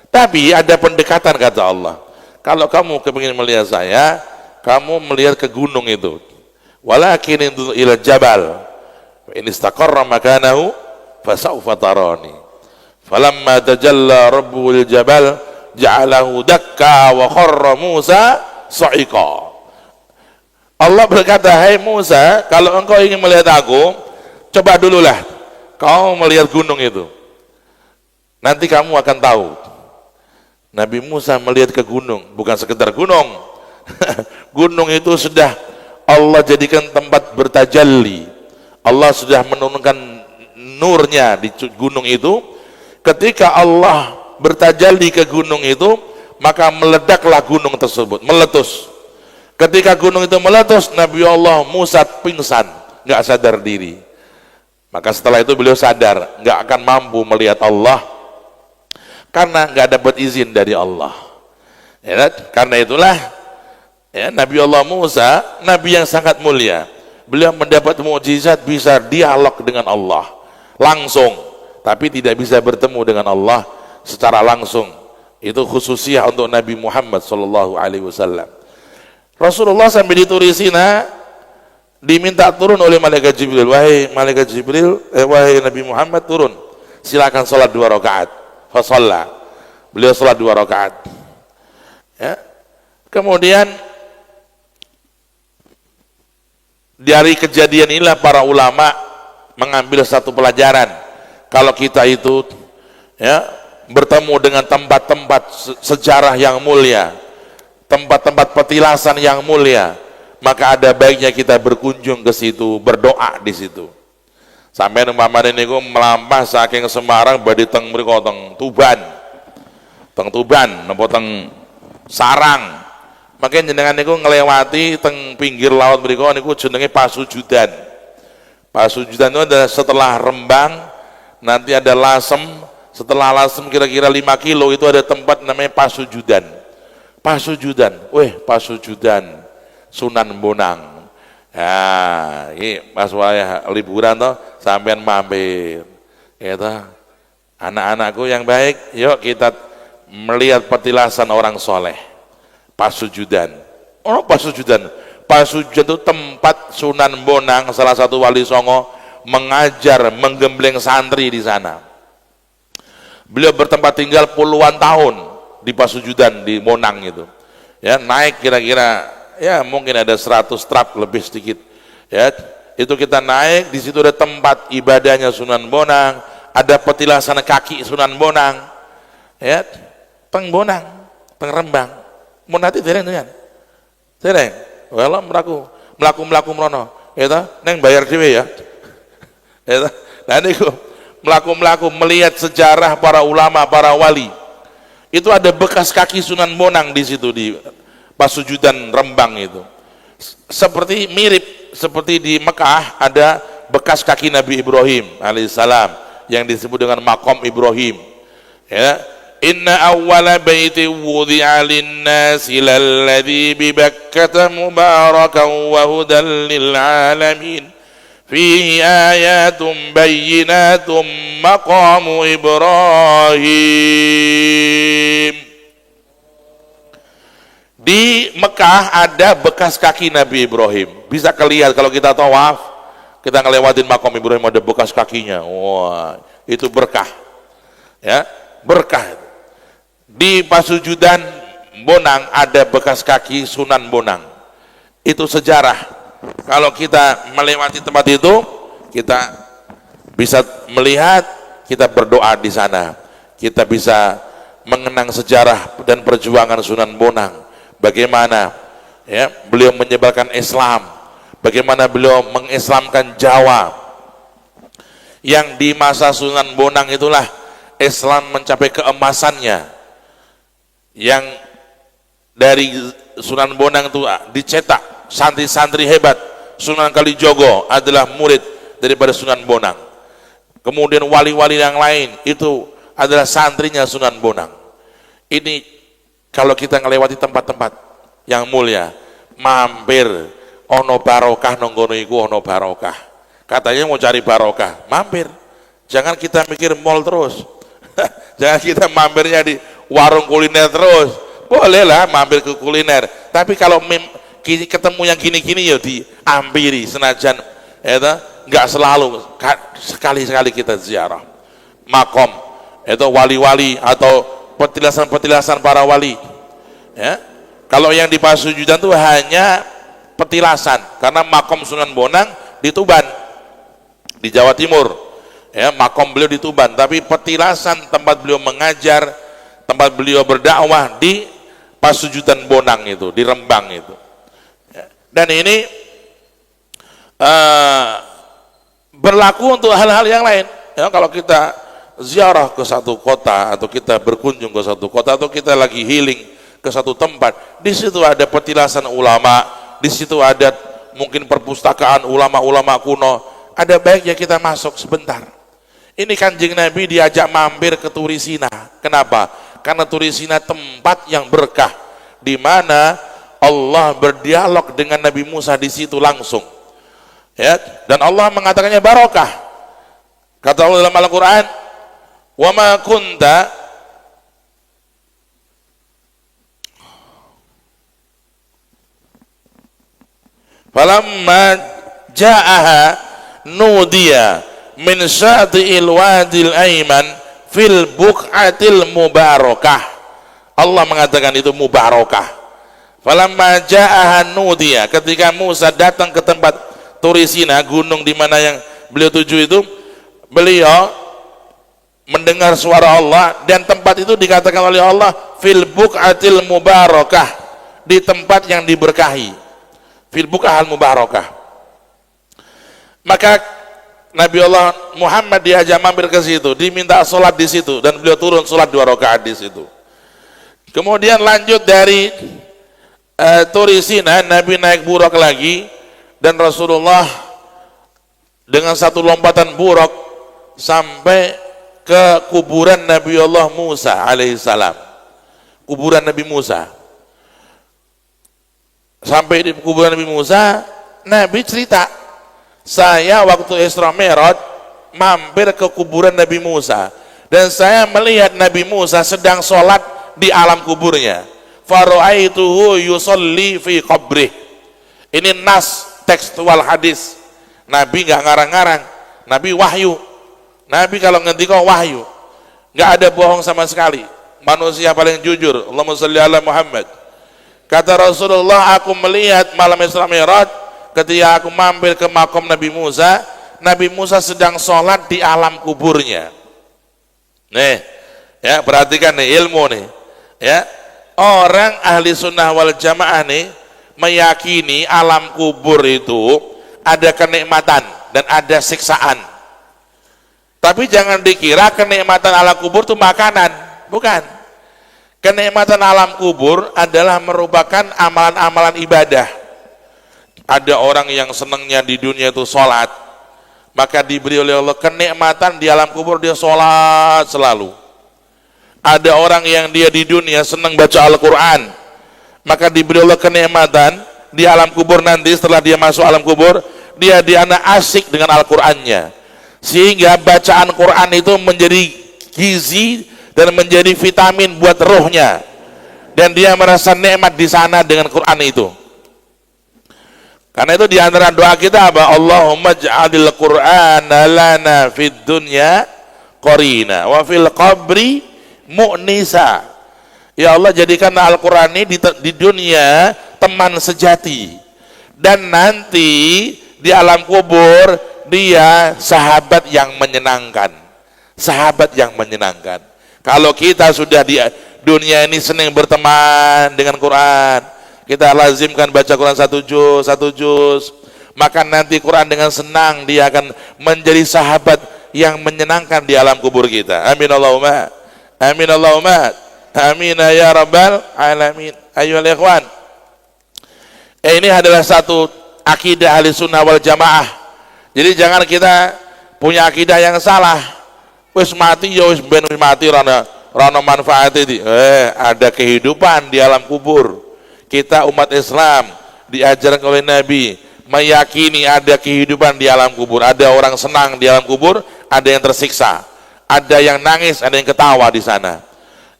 A: Tapi ada pendekatan, kata Allah. Kalau kamu kepingin melihat saya, kamu melihat ke gunung itu. Walakin indu ila jabal, in istaqarra makanahu fasawfa tarani. Falamma tajalla rabbul jabal ja'alahu dakka wa kharra Musa sa'iqa. Allah berkata, hai Musa, kalau engkau ingin melihat aku, coba dululah kau melihat gunung itu. Nanti kamu akan tahu. Nabi Musa melihat ke gunung, bukan sekedar gunung. Gunung itu sudah Allah jadikan tempat bertajalli. Allah sudah menurunkan nurnya di gunung itu. Ketika Allah bertajalli ke gunung itu, maka meledaklah gunung tersebut, meletus. Ketika gunung itu meletus, Nabi Allah Musa pingsan, nggak sadar diri. Maka setelah itu beliau sadar, nggak akan mampu melihat Allah karena nggak dapat izin dari Allah. Ya, karena itulah ya, Nabi Allah Musa, Nabi yang sangat mulia, beliau mendapat mukjizat bisa dialog dengan Allah langsung, tapi tidak bisa bertemu dengan Allah secara langsung. Itu khususiyah untuk Nabi Muhammad sallallahu alaihi wasallam. Rasulullah sampai diturisinya diminta turun oleh malaikat Jibril, wahai malaikat Jibril, wahai Nabi Muhammad, turun, silakan sholat 2 rakaat. Fasalla, beliau sholat 2 rakaat. Ya. Kemudian dari kejadian inilah para ulama mengambil satu pelajaran. Kalau kita itu ya bertemu dengan tempat-tempat sejarah yang mulia, tempat-tempat petilasan yang mulia, maka ada baiknya kita berkunjung ke situ, berdoa di situ. Sampai umpamane niku melampah saking Semarang badhe teng mriku teng Tuban. Teng Tuban napa teng Sarang. Maka jenengan niku ngelewati teng pinggir laut mriku niku jenenge Pasujudan. Pasujudan itu adalah setelah Rembang nanti ada Lasem, setelah Lasem kira-kira 5 kilo itu ada tempat namanya Pasujudan. Pasujudan, Pasujudan Sunan Bonang. Ya, ini pas wayah liburan toh sampean mampir. Ya toh. Anak-anakku yang baik, yuk kita melihat petilasan orang soleh. Pasujudan. Oh, Pasujudan. Pasujudan itu tempat Sunan Bonang, salah satu wali songo, mengajar, menggembleng santri di sana. Beliau bertempat tinggal puluhan tahun di Pasujudan, di Bonang itu. Ya, naik kira-kira ya mungkin ada 100 truk lebih sedikit. Ya, itu kita naik, di situ ada tempat ibadahnya Sunan Bonang, ada petilasan kaki Sunan Bonang. Ya, teng Bonang, teng Rembang. Mun nanti dereng dengan. Dereng. Walau mlaku mrono. Ya ta, neng bayar dhewe ya. Ya ta. Nah niku mlaku melihat sejarah para ulama, para wali. Itu ada bekas kaki Sunan Bonang di situ di Pasujudan Rembang itu. Seperti mirip seperti di Mekah ada bekas kaki Nabi Ibrahim alaihissalam yang disebut dengan Maqam Ibrahim. Ya, inna awwala baiti wudi'a lin-nasi lalladzi bi Bakkah mubarakan wa hudan lil alamin fihi ayatun bayyinatun maqamu Ibrahim. Di Mekah ada bekas kaki Nabi Ibrahim. Bisa kelihatan kalau kita tawaf, kita ngelewatin Maqam Ibrahim ada bekas kakinya. Wah, itu berkah. Ya, berkah. Di Pasujudan Bonang ada bekas kaki Sunan Bonang. Itu sejarah. Kalau kita melewati tempat itu, kita bisa melihat, kita berdoa di sana. Kita bisa mengenang sejarah dan perjuangan Sunan Bonang. Bagaimana ya beliau menyebarkan Islam, bagaimana beliau mengislamkan Jawa. Yang di masa Sunan Bonang itulah Islam mencapai keemasannya. Yang dari Sunan Bonang itu dicetak santri-santri hebat. Sunan Kalijogo adalah murid daripada Sunan Bonang. Kemudian wali-wali yang lain itu adalah santrinya Sunan Bonang. Ini kalau kita ngelewati tempat-tempat yang mulia, mampir ono barokah nonggono iku ono barokah. Katanya mau cari barokah, mampir. Jangan kita mikir mall terus. Jangan kita mampirnya di warung kuliner terus. Bolehlah mampir ke kuliner, tapi kalau ketemu yang gini-gini ya diampiri senajan ya enggak selalu, sekali-sekali kita ziarah makom itu wali-wali atau petilasan-petilasan para wali. Ya. Kalau yang di Pasujudan itu hanya petilasan, karena makom Sunan Bonang di Tuban, di Jawa Timur. Ya, makom beliau di Tuban, tapi petilasan tempat beliau mengajar, tempat beliau berdakwah di Pasujutan Bonang itu, di Rembang itu. Dan ini berlaku untuk hal-hal yang lain. Ya, kalau kita ziarah ke satu kota, atau kita berkunjung ke satu kota, atau kita lagi healing ke satu tempat, di situ ada petilasan ulama, di situ ada mungkin perpustakaan ulama-ulama kuno, ada baiknya kita masuk sebentar. Ini Kanjeng Nabi diajak mampir ke Turisina. Kenapa? Karena Turisina tempat yang berkah, di mana Allah berdialog dengan Nabi Musa di situ langsung. Ya, dan Allah mengatakannya barokah. Kata Allah dalam Al-Quran, wa ma kunta falamma ja'aha nudiya min syati'il wadil aiman fil buq'atil mubarakah. Allah mengatakan itu mubarakah. Falamma ja'aha nudiya, ketika Musa datang ke tempat Turisina, gunung di mana yang beliau tuju itu, beliau mendengar suara Allah, dan tempat itu dikatakan oleh Allah fil buq'atil mubarakah, di tempat yang diberkahi, fil buq'al mubarakah. Maka Nabi Allah Muhammad diajak mampir ke situ, diminta sholat di situ, dan beliau turun sholat 2 rakaat di situ. Kemudian lanjut dari Turisina, Nabi naik burak lagi, dan Rasulullah dengan satu lompatan burak sampai ke kuburan Nabi Allah Musa alaihissalam. Kuburan Nabi Musa. Sampai di kuburan Nabi Musa, Nabi cerita, saya waktu Isra Mi'raj mampir ke kuburan Nabi Musa, dan saya melihat Nabi Musa sedang sholat di alam kuburnya. Fara'aituhu yusolli fi qabrih. Ini nas tekstual hadis. Nabi nggak ngarang-ngarang, Nabi wahyu. Nabi kalau ngendika wahyu, nggak ada bohong sama sekali. Manusia paling jujur. Allahumma sholli ala Muhammad. Kata Rasulullah, aku melihat malam Isra Mi'raj ketika aku mampir ke makom Nabi Musa. Nabi Musa sedang sholat di alam kuburnya. Nih, ya perhatikan nih ilmu nih. Ya, orang ahli sunnah wal jamaah nih meyakini alam kubur itu ada kenikmatan dan ada siksaan. Tapi jangan dikira kenikmatan alam kubur itu makanan, bukan. Kenikmatan alam kubur adalah merupakan amalan-amalan ibadah. Ada orang yang senangnya di dunia itu sholat, maka diberi oleh Allah kenikmatan di alam kubur, dia sholat selalu. Ada orang yang dia di dunia senang baca Al-Quran, maka diberi Allah kenikmatan di alam kubur, nanti setelah dia masuk alam kubur, dia asik dengan Al-Qurannya, sehingga bacaan Quran itu menjadi gizi dan menjadi vitamin buat rohnya, dan dia merasa nikmat di sana dengan Quran itu. Karena itu di antara doa kita apa? Allahumma ja'alil Qur'ana lana fid dunya qarina wa fil qabri mu'nisa. Ya Allah, jadikan Al-Quran ini di dunia teman sejati, dan nanti di alam kubur dia sahabat yang menyenangkan. Sahabat yang menyenangkan. Kalau kita sudah di dunia ini senang berteman dengan Quran, kita lazimkan baca Quran satu juz, maka nanti Quran dengan senang dia akan menjadi sahabat yang menyenangkan di alam kubur kita. Amin Allahumma, amin Allahumma, amin ya rabbal alamin. Ayyuhal ikhwan, ini adalah satu akidah ahli sunnah wal jamaah. Jadi jangan kita punya akidah yang salah. Wis mati ya wis ben mati, rana manfaat itu. Ada kehidupan di alam kubur. Kita umat Islam diajarkan oleh Nabi meyakini ada kehidupan di alam kubur. Ada orang senang di alam kubur, ada yang tersiksa, ada yang nangis, ada yang ketawa di sana.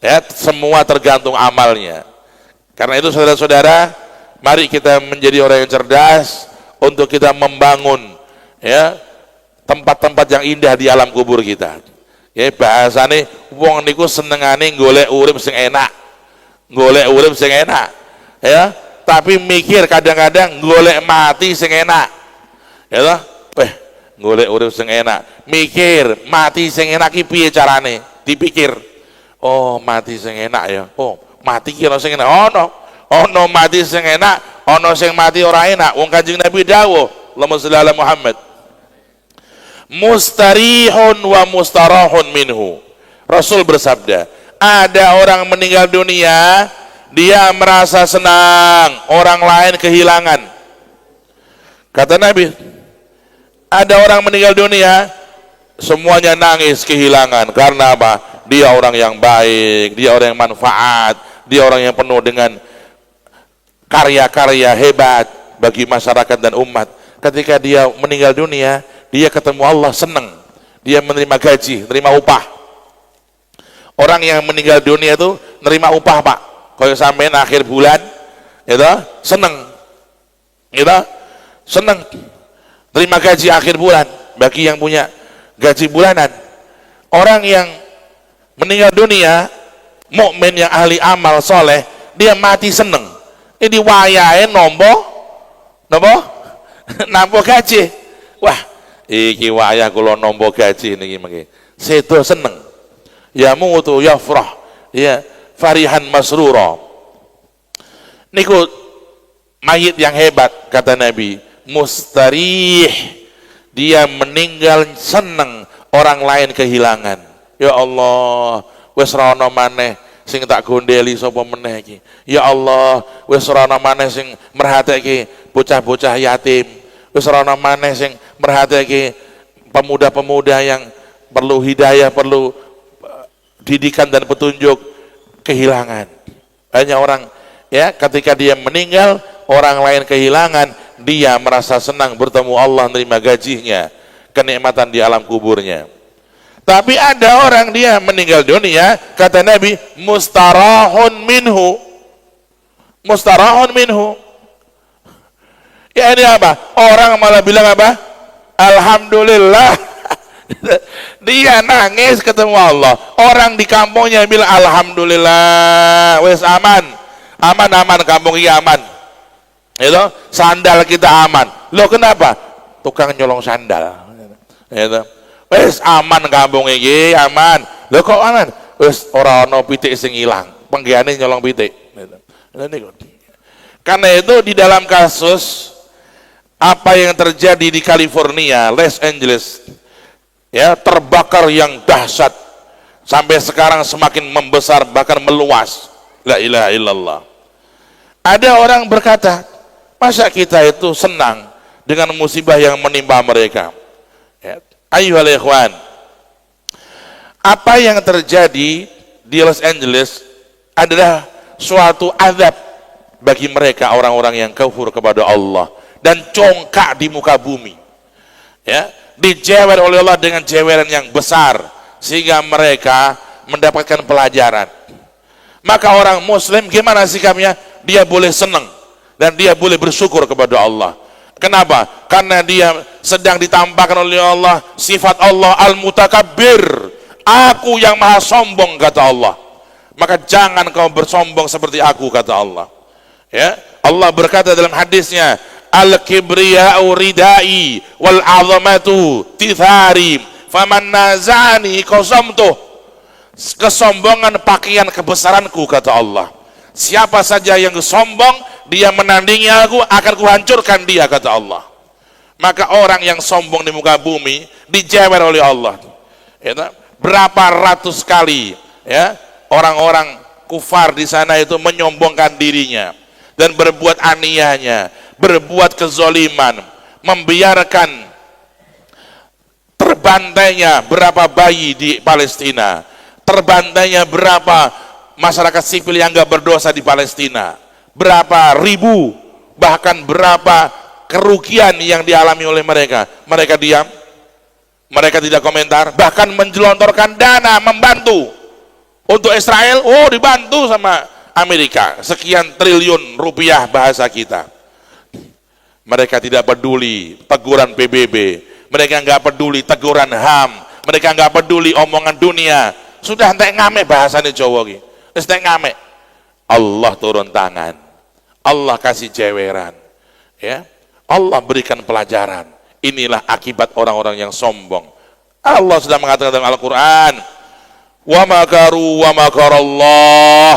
A: Ya, semua tergantung amalnya. Karena itu saudara-saudara, mari kita menjadi orang yang cerdas untuk kita membangun ya tempat-tempat yang indah di alam kubur kita. Ya, bahasane wong niku senengane golek urip sing enak. Golek urip sing enak. Ya, tapi mikir kadang-kadang golek mati sing enak. Ya toh? Golek urip sing enak. Mikir mati sing enak iki piye carane? Dipikir. Oh, mati sing enak ya. Oh, mati kira sing enak. Ono mati sing enak, ono sing mati ora enak. Wong Kanjeng Nabi dawuh, Allahumma shalli ala Muhammad. Mustarihun wa mustarahun minhu. Rasul bersabda, ada orang meninggal dunia, dia merasa senang, orang lain kehilangan. Kata Nabi, ada orang meninggal dunia, semuanya nangis kehilangan. Karena apa? Dia orang yang baik, dia orang yang manfaat, dia orang yang penuh dengan karya-karya hebat bagi masyarakat dan umat. Ketika dia meninggal dunia, dia ketemu Allah, senang, dia menerima gaji, menerima upah. Orang yang meninggal dunia itu menerima upah, Pak. Kalau sampai akhir bulan, gitu, senang, gitu, senang, terima gaji akhir bulan. Bagi yang punya gaji bulanan, orang yang meninggal dunia, mukmin yang ahli amal soleh, dia mati senang. Ini wayahe nampa gaji. Wah, iki wayah kula nampa gaji niki mengki. Sedo seneng. Ya mutu yafrah. Ya farihan masrura. Niku mayit yang hebat kata Nabi, mustarih. Dia meninggal seneng, orang lain kehilangan. Ya Allah, wis ra ono maneh sing tak gondeli sapa meneh iki. Ya Allah, wis ora ana maneh sing merhatike bocah-bocah yatim. Wis ora ana maneh sing merhatike pemuda-pemuda yang perlu hidayah, perlu didikan dan petunjuk, kehilangan. Hanya orang ya, ketika dia meninggal, orang lain kehilangan, dia merasa senang bertemu Allah, menerima gajinya, kenikmatan di alam kuburnya. Tapi ada orang dia meninggal dunia, kata Nabi, mustarahun minhu. Mustarahun minhu. Ya ini apa? Orang malah bilang apa? Alhamdulillah. Dia nangis ketemu Allah. Orang di kampungnya bilang alhamdulillah, wes aman. Aman kampung ini aman. Itu sandal kita aman. Loh kenapa? Tukang nyolong sandal. Itu. Wes aman kampung iki, aman. Lho kok aman? Wes ora ana pitik sing ilang. Penggiyane nyolong pitik. Karena itu di dalam kasus apa yang terjadi di California, Los Angeles, ya terbakar yang dahsyat sampai sekarang semakin membesar bahkan meluas. La ilaha illallah. Ada orang berkata, masa kita itu senang dengan musibah yang menimpa mereka? Ya. Ayyuhal ikhwan, apa yang terjadi di Los Angeles adalah suatu azab bagi mereka, orang-orang yang kafir kepada Allah dan congkak di muka bumi, ya, dijewer oleh Allah dengan jeweran yang besar sehingga mereka mendapatkan pelajaran. Maka orang muslim gimana sikapnya? Dia boleh senang dan dia boleh bersyukur kepada Allah. Kenapa? Karena dia sedang ditampakkan oleh Allah sifat Allah al-mutakabbir. Aku yang maha sombong, kata Allah. Maka jangan kau bersombong seperti aku, kata Allah. Ya, Allah berkata dalam hadisnya, al-kibriya'u ridai wal 'azamatu tithari faman nazani qasamtuh. Kesombongan pakaian kebesaranku, kata Allah. Siapa saja yang sombong, dia menandingi aku, akan kuhancurkan dia, kata Allah. Maka orang yang sombong di muka bumi dijewer oleh Allah. Ya, berapa ratus kali ya orang-orang kufar di sana itu menyombongkan dirinya dan berbuat aniayanya, berbuat kezoliman, membiarkan terbantainya berapa bayi di Palestina, terbantainya berapa masyarakat sipil yang enggak berdosa di Palestina, berapa ribu, bahkan berapa kerugian yang dialami oleh mereka. Mereka diam, mereka tidak komentar, bahkan menjelontorkan dana membantu untuk Israel. Oh, dibantu sama Amerika sekian triliun rupiah bahasa kita. Mereka tidak peduli teguran PBB, mereka enggak peduli teguran HAM, mereka enggak peduli omongan dunia. Sudah entek ngame bahasanya Jawa iki. Wis entek ngame. Allah turun tangan. Allah kasih jeweran. Ya. Allah berikan pelajaran. Inilah akibat orang-orang yang sombong. Allah sudah mengatakan dalam Al-Qur'an, wa makaru wa makarallah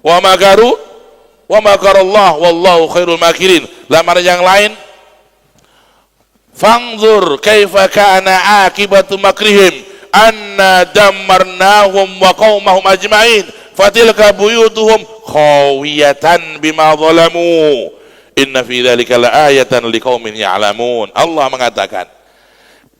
A: wa makaru wa makarallah wallahu khairul makirin. Lamar yang lain, fanzur kaifa kana akibatu makrihim anna dammarnahum wa qaumahum ajma'in fatilka buyutuhum khawiyatan bima zalamu inna fi dzalika laayatan liqaumin ya'lamun. Allah mengatakan,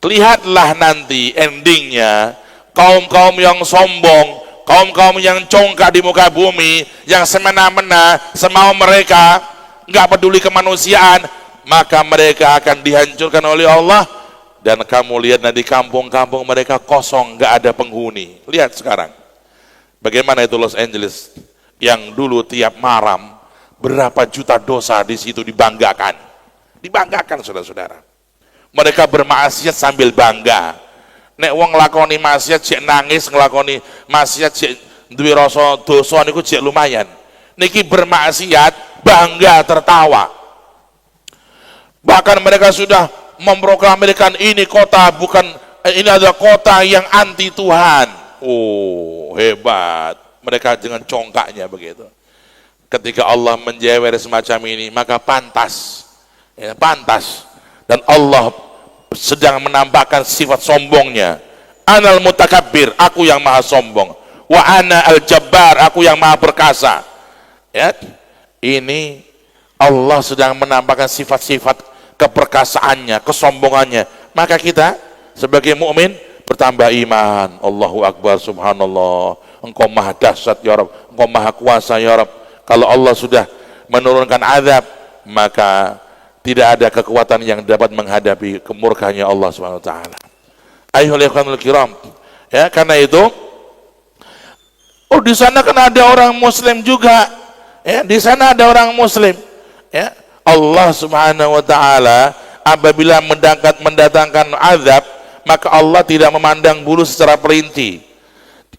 A: lihatlah nanti endingnya kaum-kaum yang sombong, kaum-kaum yang congkak di muka bumi, yang semena-mena, semau mereka, nggak peduli kemanusiaan, maka mereka akan dihancurkan oleh Allah. Dan kamu lihat nanti kampung-kampung mereka kosong, nggak ada penghuni. Lihat sekarang, bagaimana itu Los Angeles, yang dulu tiap malam berapa juta dosa di situ dibanggakan, saudara-saudara. Mereka bermaksiat sambil bangga. Nek wong nglakoni maksiat cek nangis, nglakoni maksiat cek duwe rasa dosa niku cek lumayan. Niki bermaksiat bangga tertawa. Bahkan mereka sudah memproklamirkan ini kota bukan, ini adalah kota yang anti Tuhan. Oh, hebat. Mereka dengan congkaknya begitu. Ketika Allah menjewer semacam ini, maka pantas. Ya, pantas. Dan Allah sedang menampakkan sifat sombongnya. Anal mutakabbir, aku yang maha sombong. Wa ana al-jabbar, aku yang maha perkasa. Ya, ini Allah sedang menampakkan sifat-sifat keperkasaannya, kesombongannya. Maka kita sebagai mukmin bertambah iman. Allahu Akbar, subhanallah. Engkau maha dahsyat ya Rabb, engkau maha kuasa ya Rabb. Kalau Allah sudah menurunkan azab, maka tidak ada kekuatan yang dapat menghadapi kemurkanya Allah Subhanahu wa taala. Ayyuhal ikhwanul kiram. Ya, karena itu di sana kan ada orang muslim juga. Ya, di sana ada orang muslim. Ya, Allah Subhanahu wa taala apabila mendatangkan azab, maka Allah tidak memandang bulu secara perinci.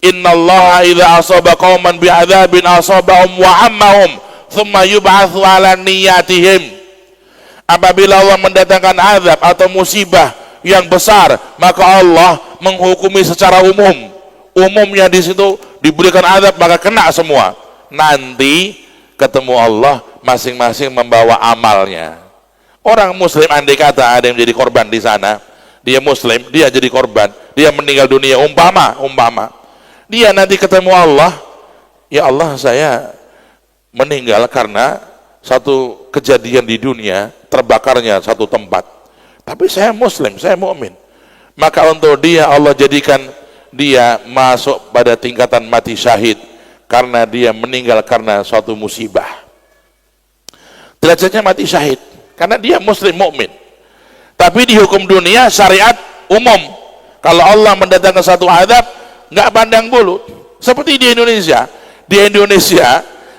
A: Innallaha idza asaba qauman bi'adzabin asabahum wa ammahum thumma yub'atsu 'ala niyyatihim. Apabila Allah mendatangkan azab atau musibah yang besar, maka Allah menghukumi secara umum. Umumnya di situ diberikan azab, maka kena semua. Nanti ketemu Allah, masing-masing membawa amalnya. Orang muslim andai kata ada yang menjadi korban di sana, dia muslim, dia jadi korban, dia meninggal dunia, umpama dia nanti ketemu Allah, ya Allah, saya meninggal karena satu kejadian di dunia, terbakarnya satu tempat, tapi saya muslim, saya mukmin. Maka untuk dia Allah jadikan dia masuk pada tingkatan mati syahid karena dia meninggal karena suatu musibah. Derajatnya mati syahid karena dia muslim mukmin. Tapi di hukum dunia syariat umum, kalau Allah mendatangkan satu azab nggak pandang bulu. Seperti di Indonesia,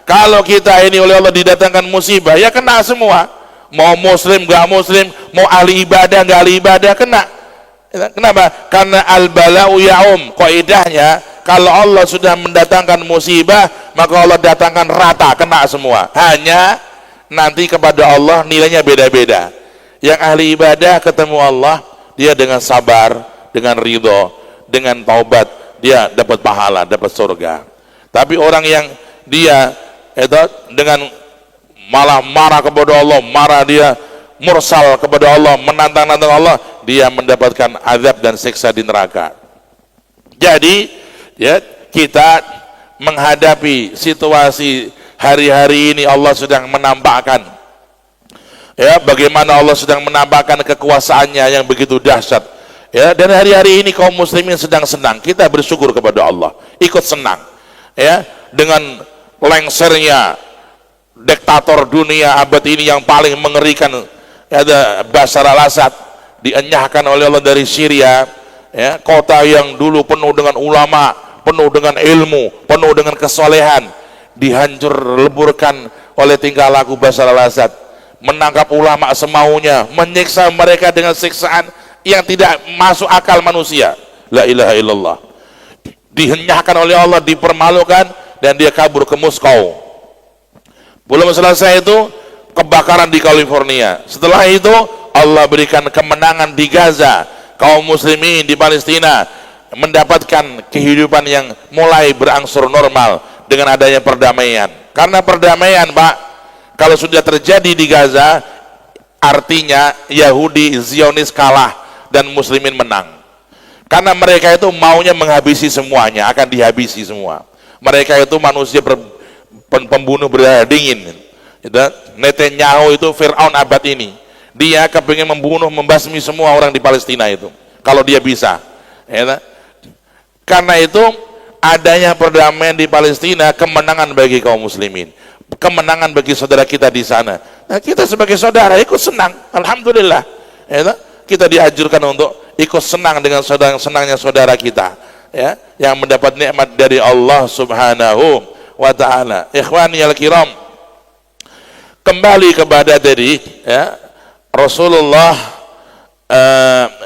A: kalau kita ini oleh Allah didatangkan musibah, ya kena semua. Mau muslim nggak muslim, mau ahli ibadah nggak ahli ibadah, kena. Kenapa? Karena al-bala'u ya'um. Kaidahnya, kalau Allah sudah mendatangkan musibah, maka Allah datangkan rata, kena semua. Hanya nanti kepada Allah nilainya beda-beda. Yang ahli ibadah ketemu Allah, dia dengan sabar, dengan ridho, dengan taubat, dia dapat pahala, dapat surga. Tapi orang yang dia itu dengan malah marah kepada Allah, marah dia mursal kepada Allah, menantang-nantang Allah, dia mendapatkan azab dan siksa di neraka. Jadi ya, kita menghadapi situasi hari-hari ini, Allah sedang menampakkan ya bagaimana Allah sedang menampakkan kekuasaannya yang begitu dahsyat. Ya, dan hari-hari ini kaum muslimin sedang senang, kita bersyukur kepada Allah, ikut senang ya dengan lengsernya diktator dunia abad ini yang paling mengerikan, ada Bashar al-Assad, dienyahkan oleh Allah dari Syria, ya, kota yang dulu penuh dengan ulama, penuh dengan ilmu, penuh dengan kesolehan, dihancur leburkan oleh tingkah laku Bashar al-Assad, menangkap ulama semaunya, menyiksa mereka dengan siksaan yang tidak masuk akal manusia. La ilaha illallah. Dihenyahkan oleh Allah, dipermalukan, dan dia kabur ke Moskow. Belum selesai itu, kebakaran di California. Setelah itu Allah berikan kemenangan di Gaza, kaum muslimin di Palestina mendapatkan kehidupan yang mulai berangsur normal dengan adanya perdamaian. Karena perdamaian, Pak, kalau sudah terjadi di Gaza, artinya Yahudi Zionis kalah dan Muslimin menang. Karena mereka itu maunya menghabisi semuanya, akan dihabisi semua. Mereka itu manusia pembunuh berdarah dingin. Netanyahu itu Fir'aun abad ini. Dia kepingin membunuh, membasmi semua orang di Palestina itu. Kalau dia bisa. Karena itu adanya perdamaian di Palestina kemenangan bagi kaum muslimin, kemenangan bagi saudara kita di sana. Nah, kita sebagai saudara ikut senang, alhamdulillah. Kita dianjurkan untuk ikut senang dengan senangnya saudara kita, ya, yang mendapat nikmat dari Allah Subhanahu wa taala. Ikhwani al-kiram, kembali kepada tadi, ya, Rasulullah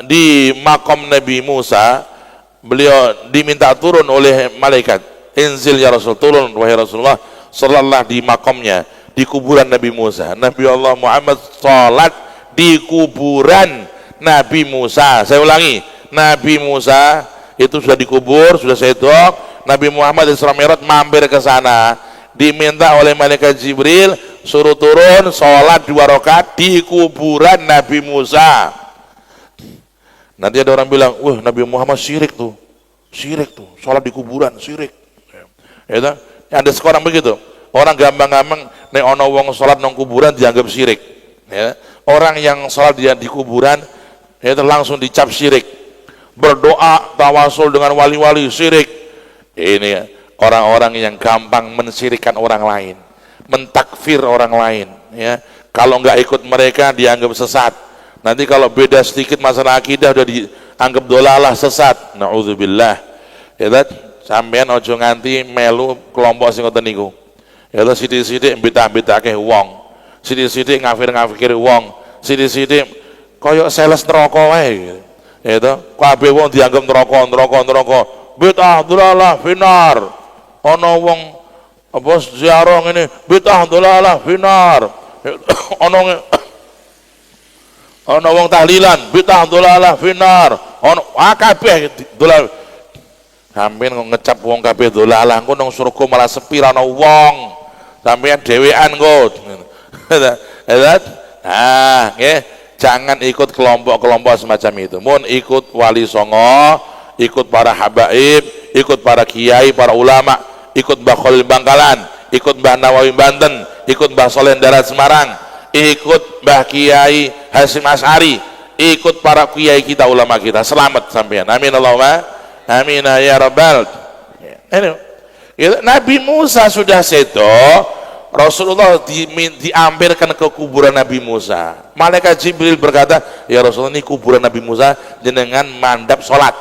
A: di makom Nabi Musa, beliau diminta turun oleh malaikat, inzil ya Rasul, turun wahai Rasulullah, salatlah di makomnya, di kuburan Nabi Musa. Nabi Allah Muhammad salat di kuburan Nabi Musa. Saya ulangi, Nabi Musa itu sudah dikubur, sudah sedok. Nabi Muhammad Isra Mi'raj mampir ke sana, diminta oleh malaikat Jibril suruh turun salat 2 rakaat di kuburan Nabi Musa. Nanti ada orang bilang, wah, Nabi Muhammad syirik tuh, sholat di kuburan, syirik. Ya, ada sekarang begitu, orang gampang-gampang, nek ono wong sholat nang kuburan dianggap syirik. Ya. Orang yang sholat di kuburan, itu langsung dicap syirik. Berdoa, tawasul dengan wali-wali, syirik. Ini orang-orang yang gampang mensyirikkan orang lain, mentakfir orang lain. Ya. Kalau nggak ikut mereka dianggap sesat. Nanti kalau beda sedikit masalah akidah udah dianggap dolalah, sesat. Na'udzubillah. Ya, sampean ojo nganti melu kelompok sing ngoten niku. Ya, sithik-sithik mbitah-mbitahke wong. Sithik-sithik ngafir-ngafir wong. Sithik-sithik koyok sales neraka wae. Ya to, kabeh wong dianggap neraka. Bid'ah dolalah finar. Ana wong apa ziarah ngene, bid'ah dolalah finar. Ana wong tahlilan, bid'ah dolalah finar. Ana kabeh dolal. Sampeyan kok ngecap wong kabeh dolalah, engko nang surga malah sepi ra ana wong. Sampeyan dhewean kok. Nah, nggih, jangan ikut kelompok-kelompok semacam itu. Mun ikut wali songo, ikut para habaib, ikut para kiai, para ulama, ikut Mbah Khalil Bangkalan, ikut Mbah Nawawi Banten, ikut Mbah Soleh Darat Semarang, ikut Mbah Kiai Hasyim Asy'ari, ikut para kiai kita, ulama kita. Selamat sampean. Amin Allahumma amin ya rabbal. Nabi Musa sudah sedo, Rasulullah diampirkan ke kuburan Nabi Musa. Malaikat Jibril berkata, ya Rasulullah, ini kuburan Nabi Musa, jenengan mandap sholat.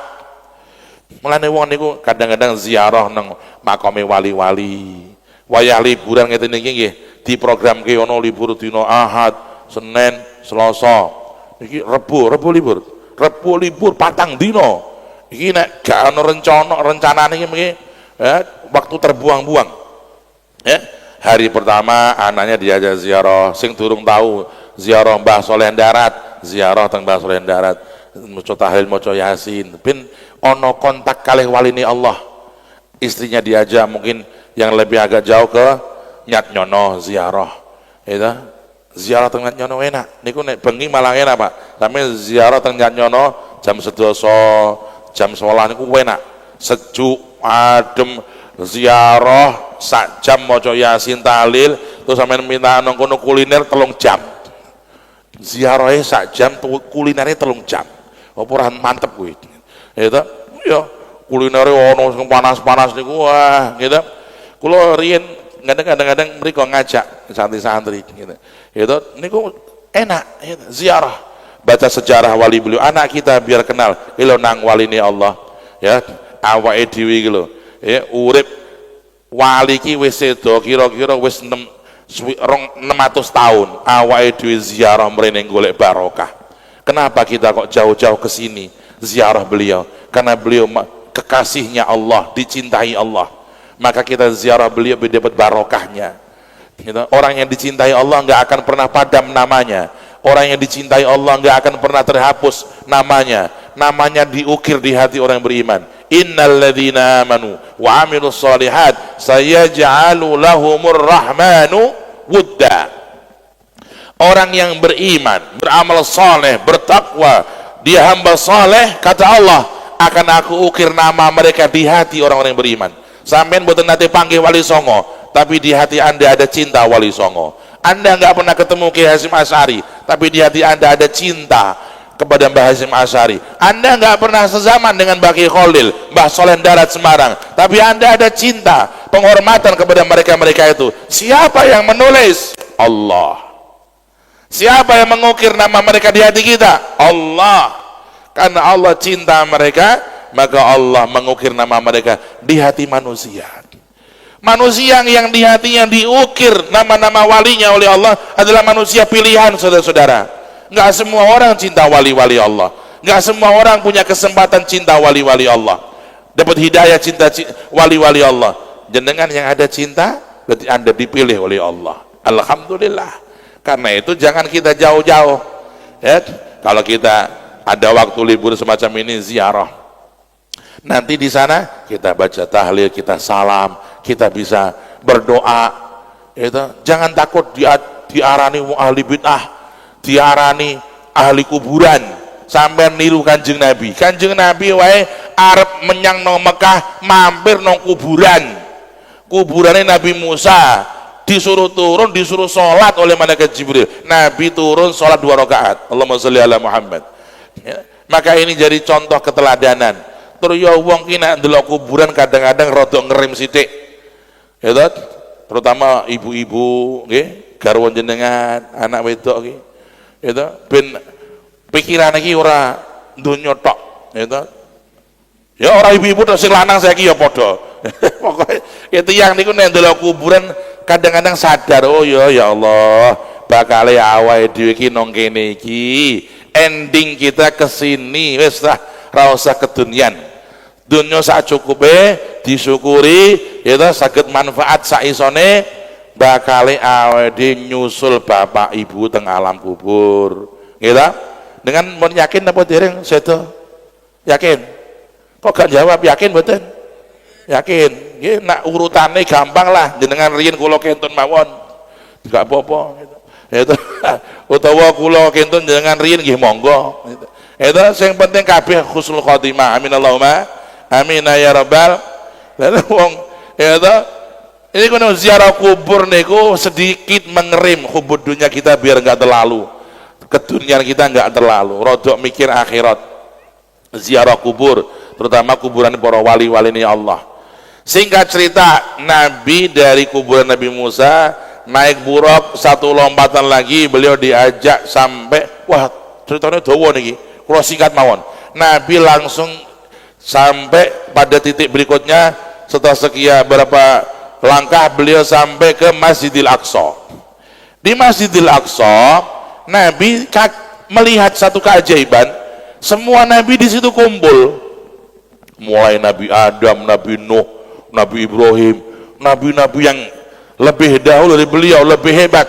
A: Mulane wong niku kadang-kadang ziarah nang makame wali-wali. Wayah liburan ngeten iki nggih, diprogramke ono libur dina Ahad, Senin, Selasa. Iki Rebo libur. Rebo libur patang dina. Iki nek gak ono rencanane iki waktu terbuang-buang. Ya, hari pertama anaknya diajak ziarah, sing durung tahu ziarah Mbah Soleh Darat, ziarah teng Mbah Soleh Darat, maca tahlil, maca yasin, ben ono kontak kalih walini Allah. Istrinya diajak mungkin yang lebih agak jauh ke Nyat Nyono ziarah. Itu ziarah teng Nyat Nyono enak. Niku nek bengi malah enak, Pak. Sampe ziarah teng Nyat Nyono jam 12, jam 11 niku enak. Sejuk, adem, ziarah sak jam maca yasin tahlil, terus sampean minta nang kono kuliner 3 jam. Ziarahe sak jam, kulinernya 3 jam. Apa ora mantep kuwi. Itu ya kulinere ono sing panas-panas niku, wah, gitu. Kula riyen kadang-kadang mriko ngajak santri-santri gitu. Itu niku enak, gitu. Ziarah, baca sejarah wali beliau, anak kita biar kenal ilo nang waline Allah, ya. Awake dhewe iki lho, ya, urip wali ki wis sedo kira-kira wis 600 tahun, awake dhewe ziarah mrene golek barokah. Kenapa kita kok jauh-jauh ke sini ziarah beliau? Karena beliau kekasihnya Allah, dicintai Allah. Maka kita ziarah beliau dapat barokahnya. Gitu. Orang yang dicintai Allah nggak akan pernah padam namanya. Orang yang dicintai Allah nggak akan pernah terhapus namanya. namanya diukir di hati orang yang beriman. Innalladzina amanu wa amilus solihat sayaj'alu lahumur rahmanu wudda. Orang yang beriman, beramal soleh, bertakwa, dia hamba soleh, kata Allah, akan aku ukir nama mereka di hati orang-orang yang beriman. Sampean boten nate panggil Wali Songo, tapi di hati Anda ada cinta Wali Songo. Anda nggak pernah ketemu Kiai Hasyim Asy'ari, tapi di hati Anda ada cinta kepada Mbah Hasyim Asy'ari. Anda nggak pernah sezaman dengan Mbah Kiai Khalil, Mbah Soleh Darat Semarang, tapi Anda ada cinta, penghormatan kepada mereka-mereka itu. Siapa yang menulis? Allah. Siapa yang mengukir nama mereka di hati kita? Allah. Karena Allah cinta mereka, maka Allah mengukir nama mereka di hati manusia. Manusia yang di hatinya diukir nama-nama walinya oleh Allah adalah manusia pilihan, saudara-saudara. Enggak semua orang cinta wali-wali Allah. Enggak semua orang punya kesempatan cinta wali-wali Allah. Dapat hidayah cinta wali-wali Allah. Jenengan yang ada cinta, berarti Anda dipilih oleh Allah. Alhamdulillah. Karena itu jangan kita jauh-jauh. Ya, kalau kita ada waktu libur semacam ini ziarah. Nanti di sana kita baca tahlil, kita salam, kita bisa berdoa. Itu jangan takut diarani ahli bid'ah, diarani ahli kuburan. Sampai niru Kanjeng Nabi. Kanjeng Nabi wae arep menyang nang Mekah mampir nang kuburan. Kuburannya Nabi Musa. Disuruh turun, disuruh sholat oleh malaikat Jibril. Nabi turun sholat 2 rakaat. Allahumma sholli ala Muhammad. Ya. Maka ini jadi contoh keteladanan. Terus ya wong ki nek ndelok kuburan kadang-kadang rada ngerim sithik. Ya toh? Terutama ibu-ibu nggih, garwa jenengan, anak wedok iki. Ya toh? Ben pikiran iki ora donya tok, ya toh? Ya ora ibu-ibu tok sing lanang saiki ya padha. Pokoke itu yang niku nek ndelok kuburan kadang-kadang sadar, oh ya Allah, bakal awake dhewe iki nang kene iki, ending kita kesini, wis lah ra usah kedunyan. Dunya sak cukupe disyukuri, ya ta saged manfaat sak isone, bakal awake dhewe nyusul bapak ibu teng alam kubur. Nggih ta? Dengan mun yakin apa dereng sedo? Yakin? Kok gak jawab yakin mboten? Yakin, nggih nak urutane gampang lah, jenengan riyen kula kentun mawon. Enggak apa-apa gitu. Itu utawa kula kentun jenengan riyen nggih monggo gitu. Itu sing penting kabeh husnul khotimah. Amin Allahumma amin ya rabbal. Lan wong itu ini kono ziarah kubur niku sedikit mengerim hubud dunia kita biar enggak terlalu. Keduniaan kita enggak terlalu, rodok mikir akhirat. Ziarah kubur, terutama kuburan para wali-wali ini Allah. Singkat cerita, Nabi dari kuburan Nabi Musa naik buruk, satu lompatan lagi beliau diajak sampai, wah ceritanya dawa niki, kalau singkat mawon. Nabi langsung sampai pada titik berikutnya, setelah sekian berapa langkah beliau sampai ke Masjidil Aqsa. Di Masjidil Aqsa, Nabi melihat satu keajaiban, semua Nabi di situ kumpul, mulai Nabi Adam, Nabi Nuh, Nabi Ibrahim, nabi-nabi yang lebih dahulu dari beliau, lebih hebat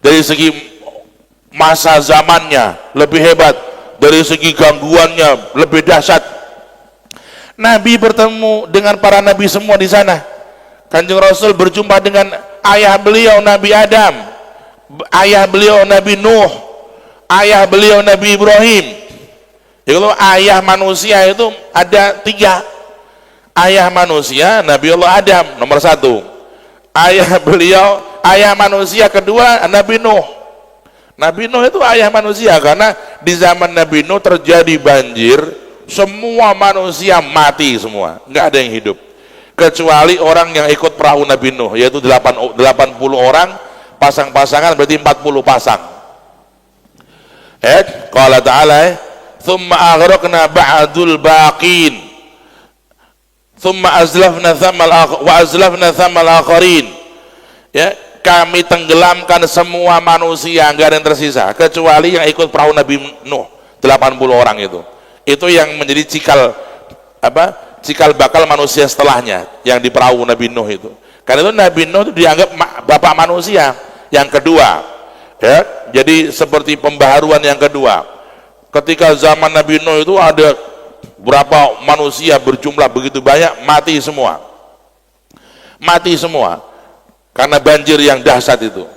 A: dari segi masa zamannya, lebih hebat dari segi gangguannya, lebih dahsyat. Nabi bertemu dengan para nabi semua di sana. Kanjeng Rasul berjumpa dengan ayah beliau Nabi Adam, ayah beliau Nabi Nuh, ayah beliau Nabi Ibrahim. Ya, kalau ayah manusia itu ada 3. Ayah manusia Nabi Allah Adam nomor 1, ayah manusia kedua Nabi Nuh. Nabi Nuh itu ayah manusia karena di zaman Nabi Nuh terjadi banjir, semua manusia mati semua, nggak ada yang hidup kecuali orang yang ikut perahu Nabi Nuh, yaitu 80 orang pasang-pasangan, berarti 40 pasang. Qala ta'ala thumma aghraqna ba'dul baqin thumma azlafna thammal akharin. Ya, kami tenggelamkan semua manusia, enggak ada yang tersisa kecuali yang ikut perahu Nabi Nuh, 80 orang itu yang menjadi cikal bakal manusia setelahnya yang di perahu Nabi Nuh itu. Karena itu Nabi Nuh itu dianggap bapak manusia yang kedua. Ya, jadi seperti pembaharuan yang kedua. Ketika zaman Nabi Nuh itu ada berapa manusia berjumlah begitu banyak, mati semua. Mati semua karena banjir yang dahsyat itu.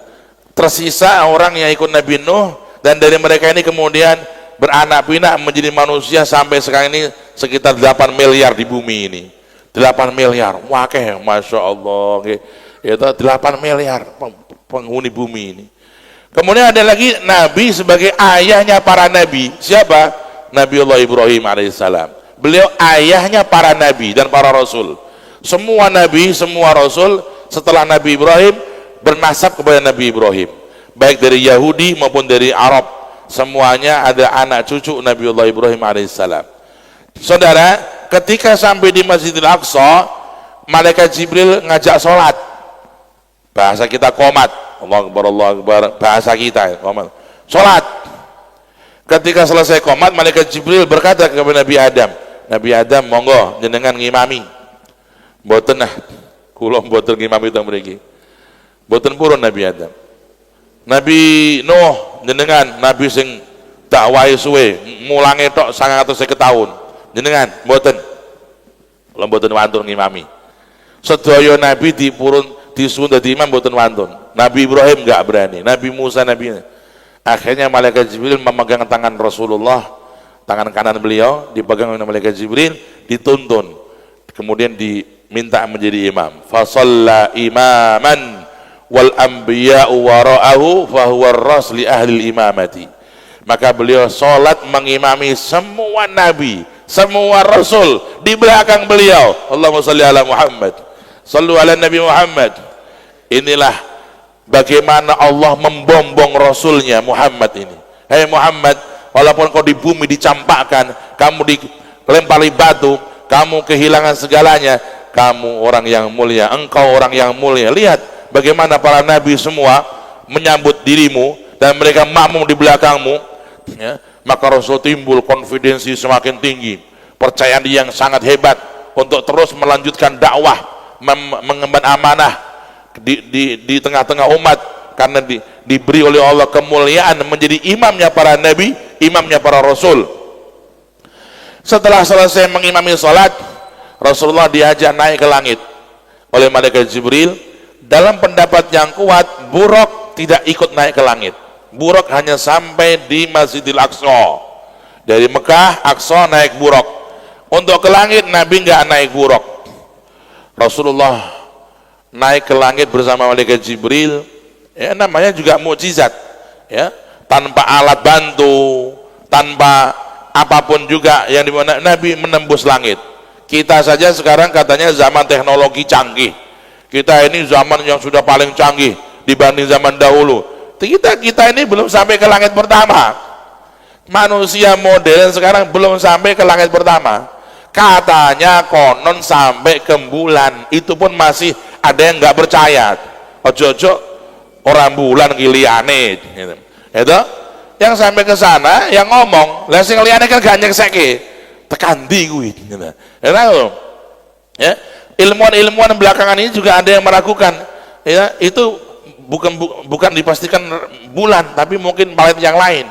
A: Tersisa orang yang ikut Nabi Nuh, dan dari mereka ini kemudian beranak pinak menjadi manusia sampai sekarang ini sekitar 8 miliar di bumi ini. 8 miliar, wakeh, Masya Allah, itu 8 miliar penghuni bumi ini. Kemudian ada lagi Nabi sebagai ayahnya para Nabi. Siapa? Nabiullah Ibrahim alaihissalam. Beliau ayahnya para Nabi dan para Rasul. Semua Nabi, semua Rasul setelah Nabi Ibrahim bernasab kepada Nabi Ibrahim, baik dari Yahudi maupun dari Arab. Semuanya ada anak cucu Nabiullah Ibrahim alaihissalam. Saudara, ketika sampai di Masjidil Aqsa, malaikat Jibril ngajak sholat. Bahasa kita qomat, Allahu Akbar, Allahu Akbar, bahasa kita qomat. Sholat. Ketika selesai qomat, malaikat Jibril berkata kepada Nabi Adam, Nabi Adam, monggo jenengan ngimami. Mboten nah, kula mboten ngimami teng mriki. Mboten purun Nabi Adam. Nabi Nuh jenengan nabi sing dakwahe suwe, mulange tok 950 tahun. Jenengan mboten. Kula mboten wantun ngimami. Sedaya nabi dipurun disuwun dadi imam mboten wantun. Nabi Ibrahim enggak berani, Nabi Musa, Nabi. Akhirnya malaikat Jibril memegang tangan Rasulullah, tangan kanan beliau dipegang oleh malaikat Jibril, dituntun, kemudian diminta menjadi imam. Fasalla imaman wal anbiya'u wara'ahu fahuwa ar-ras li ahli imamati. Maka beliau salat mengimami semua nabi, semua rasul di belakang beliau. Allahumma shalli ala Muhammad, sallu ala Nabi Muhammad. Inilah bagaimana Allah membombong rasulnya Muhammad ini. Hei Muhammad, walaupun kau di bumi dicampakkan, kamu dilempari batu, kamu kehilangan segalanya, kamu orang yang mulia, engkau orang yang mulia. Lihat bagaimana para nabi semua menyambut dirimu dan mereka makmum di belakangmu, ya. Maka Rasul timbul konfidensi semakin tinggi, percayaan yang sangat hebat untuk terus melanjutkan dakwah, mengemban amanah di tengah-tengah umat, karena diberi oleh Allah kemuliaan menjadi imamnya para nabi, imamnya para rasul. Setelah selesai mengimami salat, Rasulullah diajak naik ke langit oleh malaikat Jibril. Dalam pendapat yang kuat, Buraq tidak ikut naik ke langit. Buraq hanya sampai di Masjidil Aqsa. Dari Mekah, Aqsa naik Buraq. Untuk ke langit, Nabi nggak naik Buraq. Rasulullah naik ke langit bersama malaikat Jibril, ya, namanya juga mukjizat, ya, tanpa alat bantu, tanpa apapun juga yang dimana Nabi menembus langit. Kita saja sekarang katanya zaman teknologi canggih, kita ini zaman yang sudah paling canggih dibanding zaman dahulu. Kita ini belum sampai ke langit pertama. Manusia modern sekarang belum sampai ke langit pertama. Katanya konon sampai ke bulan, itu pun masih ada yang nggak percaya. Ojo-ojo orang bulan giliane, gitu. Itu yang sampai ke sana yang ngomong, lah sing liyane kan gak nyekseke, tekan ndi kuwi, gitu. Ya, ilmuwan belakangan ini juga ada yang meragukan, ya, itu bukan dipastikan bulan, tapi mungkin planet yang lain.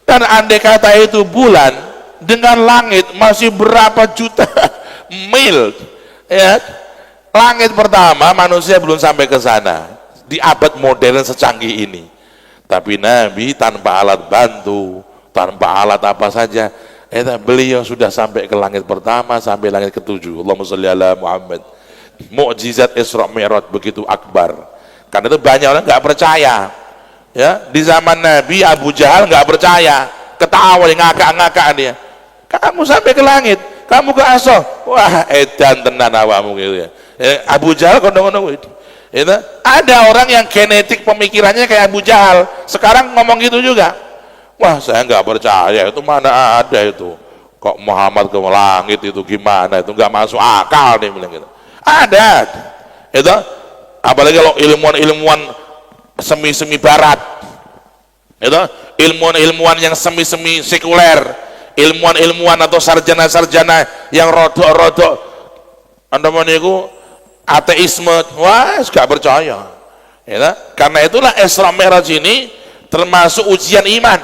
A: Dan andai kata itu bulan, dengan langit masih berapa juta mil, ya. Langit pertama manusia belum sampai ke sana di abad modern secanggih ini. Tapi Nabi tanpa alat bantu, tanpa alat apa saja, beliau sudah sampai ke langit pertama, sampai langit ketujuh. Allahumma sholli ala Muhammad. Mukjizat Isra Mi'raj begitu akbar. Karena itu banyak orang nggak percaya, ya. Di zaman Nabi Abu Jahal nggak percaya, ketawa, ngakak-ngakak dia. Kamu sampai ke langit, kamu ke Aqsa, wah edan tenan awakmu, gitu ya. Abu Jahal kono-kono itu. Ada orang yang genetik pemikirannya kayak Abu Jahal, sekarang ngomong gitu juga. Wah, saya nggak percaya, itu mana ada itu. Kok Muhammad ke langit itu gimana? Itu nggak masuk akal, dia bilang gitu. Ada, itu. Apalagi kalau ilmuwan semi barat, itu ilmuwan yang semi sekuler, ilmuwan atau sarjana yang rodok anda meniku ateisme, wah gak percaya, ya. Karena itulah Isra Mi'raj ini termasuk ujian iman.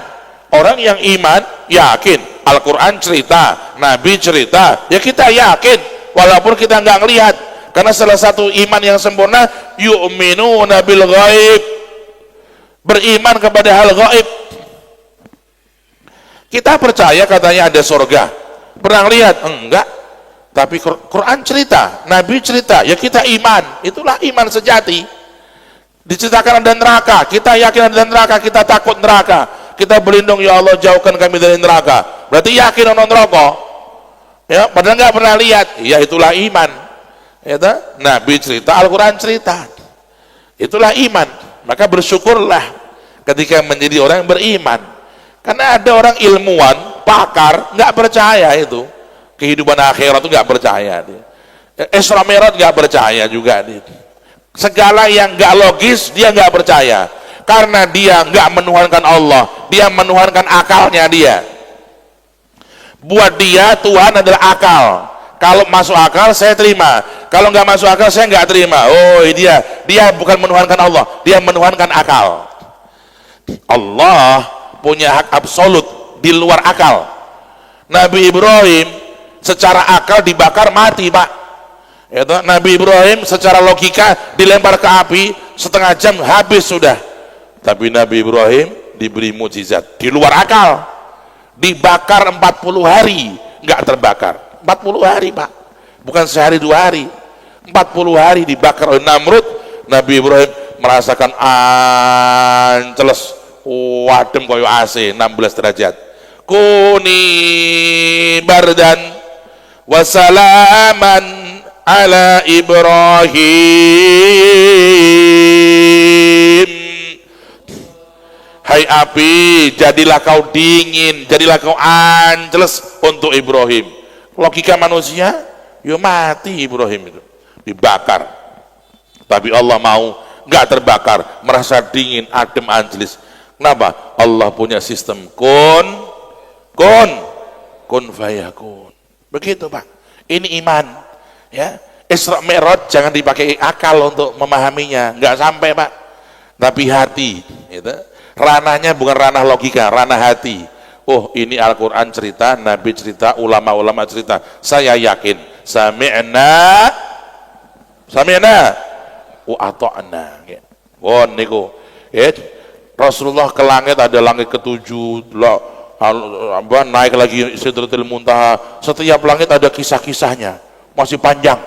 A: Orang yang iman yakin Al-Quran cerita, Nabi cerita, ya kita yakin walaupun kita nggak ngelihat. Karena salah satu iman yang sempurna yu'minuna bil ghaib, beriman kepada hal gaib. Kita percaya katanya ada surga, pernah lihat? Enggak. Tapi Quran cerita, Nabi cerita, ya kita iman. Itulah iman sejati. Diceritakan ada neraka, kita yakin ada neraka, kita takut neraka, kita berlindung, ya Allah jauhkan kami dari neraka. Berarti yakin nonton neraka, ya padahal nggak pernah lihat. Ya itulah iman, ya, Nabi cerita, Al-Quran cerita, itulah iman. Maka bersyukurlah ketika menjadi orang yang beriman. Karena ada orang ilmuwan, pakar, nggak percaya itu kehidupan akhirat, itu nggak percaya dia. Isra Mi'raj nggak percaya juga dia. Segala yang nggak logis dia nggak percaya, karena dia nggak menuhankan Allah, dia menuhankan akalnya dia. Buat dia Tuhan adalah akal. Kalau masuk akal saya terima, kalau nggak masuk akal saya nggak terima. Oh dia bukan menuhankan Allah, dia menuhankan akal. Allah punya hak absolut di luar akal. Nabi Ibrahim secara akal dibakar mati, Pak. Ya, Nabi Ibrahim secara logika dilempar ke api setengah jam habis sudah. Tapi Nabi Ibrahim diberi mukjizat di luar akal, dibakar 40 hari nggak terbakar. 40 hari, Pak, bukan sehari 2 hari, 40 hari dibakar oleh Namrud. Nabi Ibrahim merasakan anceles, wadem koyo AC 16 derajat. Kuni bardan wasalaman ala Ibrahim. Hai api, jadilah kau dingin, jadilah kau anceles untuk Ibrahim. Logika manusia, yo mati Ibrahim itu, dibakar. Tapi Allah mau nggak terbakar, merasa dingin, adem, anceles. Kenapa? Allah punya sistem kun fayakun. Begitu, Pak. Ini iman. Ya, Isra Mi'raj jangan dipakai akal untuk memahaminya, nggak sampai, Pak. Tapi hati, gitu. Ranahnya bukan ranah logika, ranah hati. Oh, ini Al-Quran cerita, Nabi cerita, ulama-ulama cerita. Saya yakin, sami'na wa ata'na. Won niku. Rasulullah ke langit, ada langit ketujuh, naik lagi Sidratul Muntaha. Setiap langit ada kisah-kisahnya, masih panjang.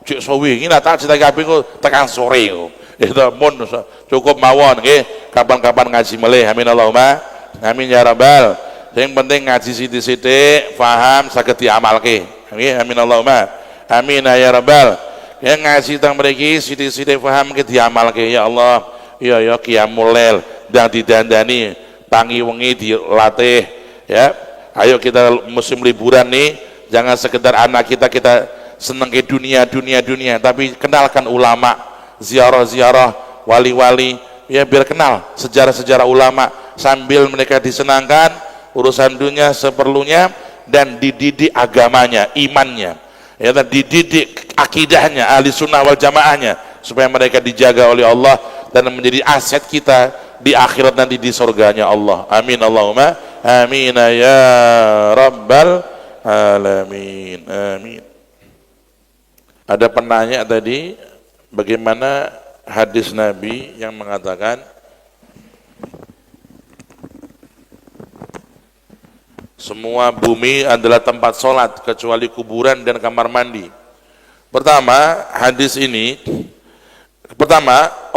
A: Cik Sowi, ini tak cerita kabeh ku tekan sore ku. Itu mun cukup mawon nggih. Kapan-kapan ngaji melih. Amin Allahumma. Amin ya rabbal. Yang penting ngaji sithik-sithik, paham saged diamalke. Nggih, amin Allahumma. Amin ya rabbal. Yang ngaji teng mriki sithik-sithik paham ke diamalke ya Allah. Ya qiyamul lail dan didandani, tangi wengi dilatih ya. Ayo kita musim liburan nih, jangan sekedar anak kita seneng ke dunia, tapi kenalkan ulama, ziarah wali-wali, ya biar kenal sejarah-sejarah ulama, sambil mereka disenangkan urusan dunia seperlunya, dan dididik agamanya, imannya, ya, dididik akidahnya, ahli sunnah wal jamaahnya, supaya mereka dijaga oleh Allah dan menjadi aset kita di akhirat nanti di surganya Allah. Amin Allahumma amin ya rabbal alamin. Amin. Ada penanya tadi, bagaimana hadis Nabi yang mengatakan semua bumi adalah tempat sholat kecuali kuburan dan kamar mandi. Pertama, hadis ini,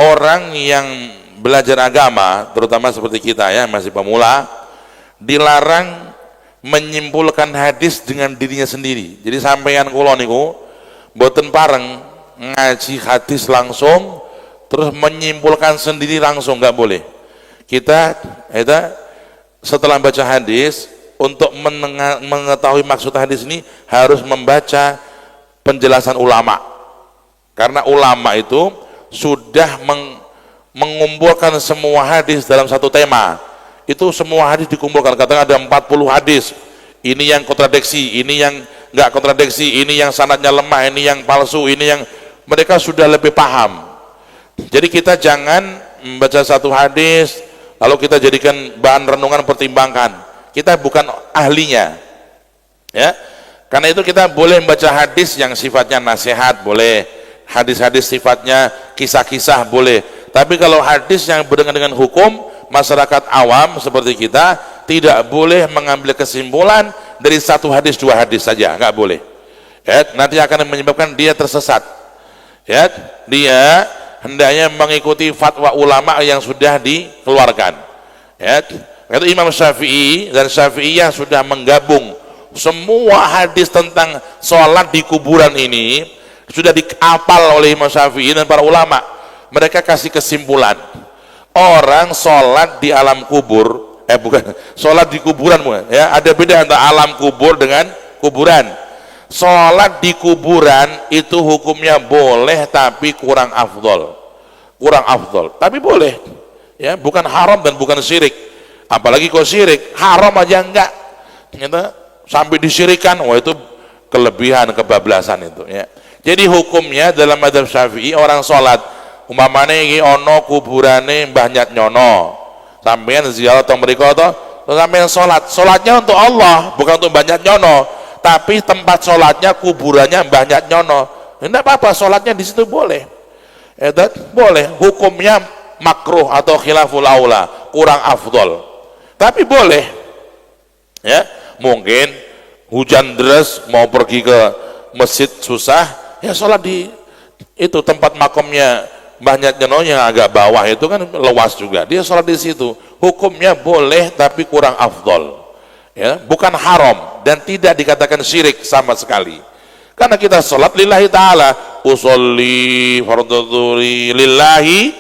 A: orang yang belajar agama, terutama seperti kita ya, masih pemula, dilarang menyimpulkan hadis dengan dirinya sendiri. Jadi sampeyan kula niku mboten pareng ngaji hadis langsung terus menyimpulkan sendiri langsung, nggak boleh. Kita setelah baca hadis, untuk mengetahui maksud hadis ini harus membaca penjelasan ulama, karena ulama itu sudah mengumpulkan semua hadis dalam satu tema. Itu semua hadis dikumpulkan, katakan ada 40 hadis, ini yang kontradiksi, ini yang nggak kontradiksi, ini yang sanadnya lemah, ini yang palsu, ini yang mereka sudah lebih paham. Jadi kita jangan membaca satu hadis lalu kita jadikan bahan renungan, pertimbangkan. Kita bukan ahlinya, ya. Karena itu kita boleh membaca hadis yang sifatnya nasihat, boleh. Hadis-hadis sifatnya kisah-kisah, boleh. Tapi kalau hadis yang berdengan dengan hukum, masyarakat awam seperti kita tidak boleh mengambil kesimpulan dari satu hadis, dua hadis saja, nggak boleh. Ya, nanti akan menyebabkan dia tersesat. Ya, dia hendaknya mengikuti fatwa ulama yang sudah dikeluarkan. Ya, itu Imam Syafi'i dan Syafi'iyah sudah menggabung semua hadis tentang sholat di kuburan ini, sudah dihafal oleh Imam Syafi'i dan para ulama. Mereka kasih kesimpulan, orang sholat di alam kubur, bukan, sholat di kuburan, ya, ada beda antara alam kubur dengan kuburan. Sholat di kuburan itu hukumnya boleh, tapi kurang afdol, tapi boleh, ya, bukan haram dan bukan syirik. Apalagi kok syirik, haram aja enggak, gitu, sampai disyirikan, wah itu kelebihan, kebablasan itu, ya. Jadi hukumnya dalam madzhab Syafi'i, orang sholat umpamane iki ana kuburane Mbah Nyat Nyono, sampean ziarah teng mriku to, sampean sholatnya untuk Allah, bukan untuk Mbah Nyat Nyono, tapi tempat sholatnya kuburannya Mbah Nyat Nyono, tidak apa-apa, sholatnya di situ boleh. Boleh, hukumnya makruh atau khilaful aula, kurang afdol, tapi boleh, ya. Mungkin hujan deras mau pergi ke masjid susah, ya sholat di itu tempat makamnya Mbah Nyat Nyono yang agak bawah itu kan luas juga, dia sholat di situ, hukumnya boleh tapi kurang afdol, ya, bukan haram dan tidak dikatakan syirik sama sekali. Karena kita sholat lillahi ta'ala, usolli fardhu lillahi,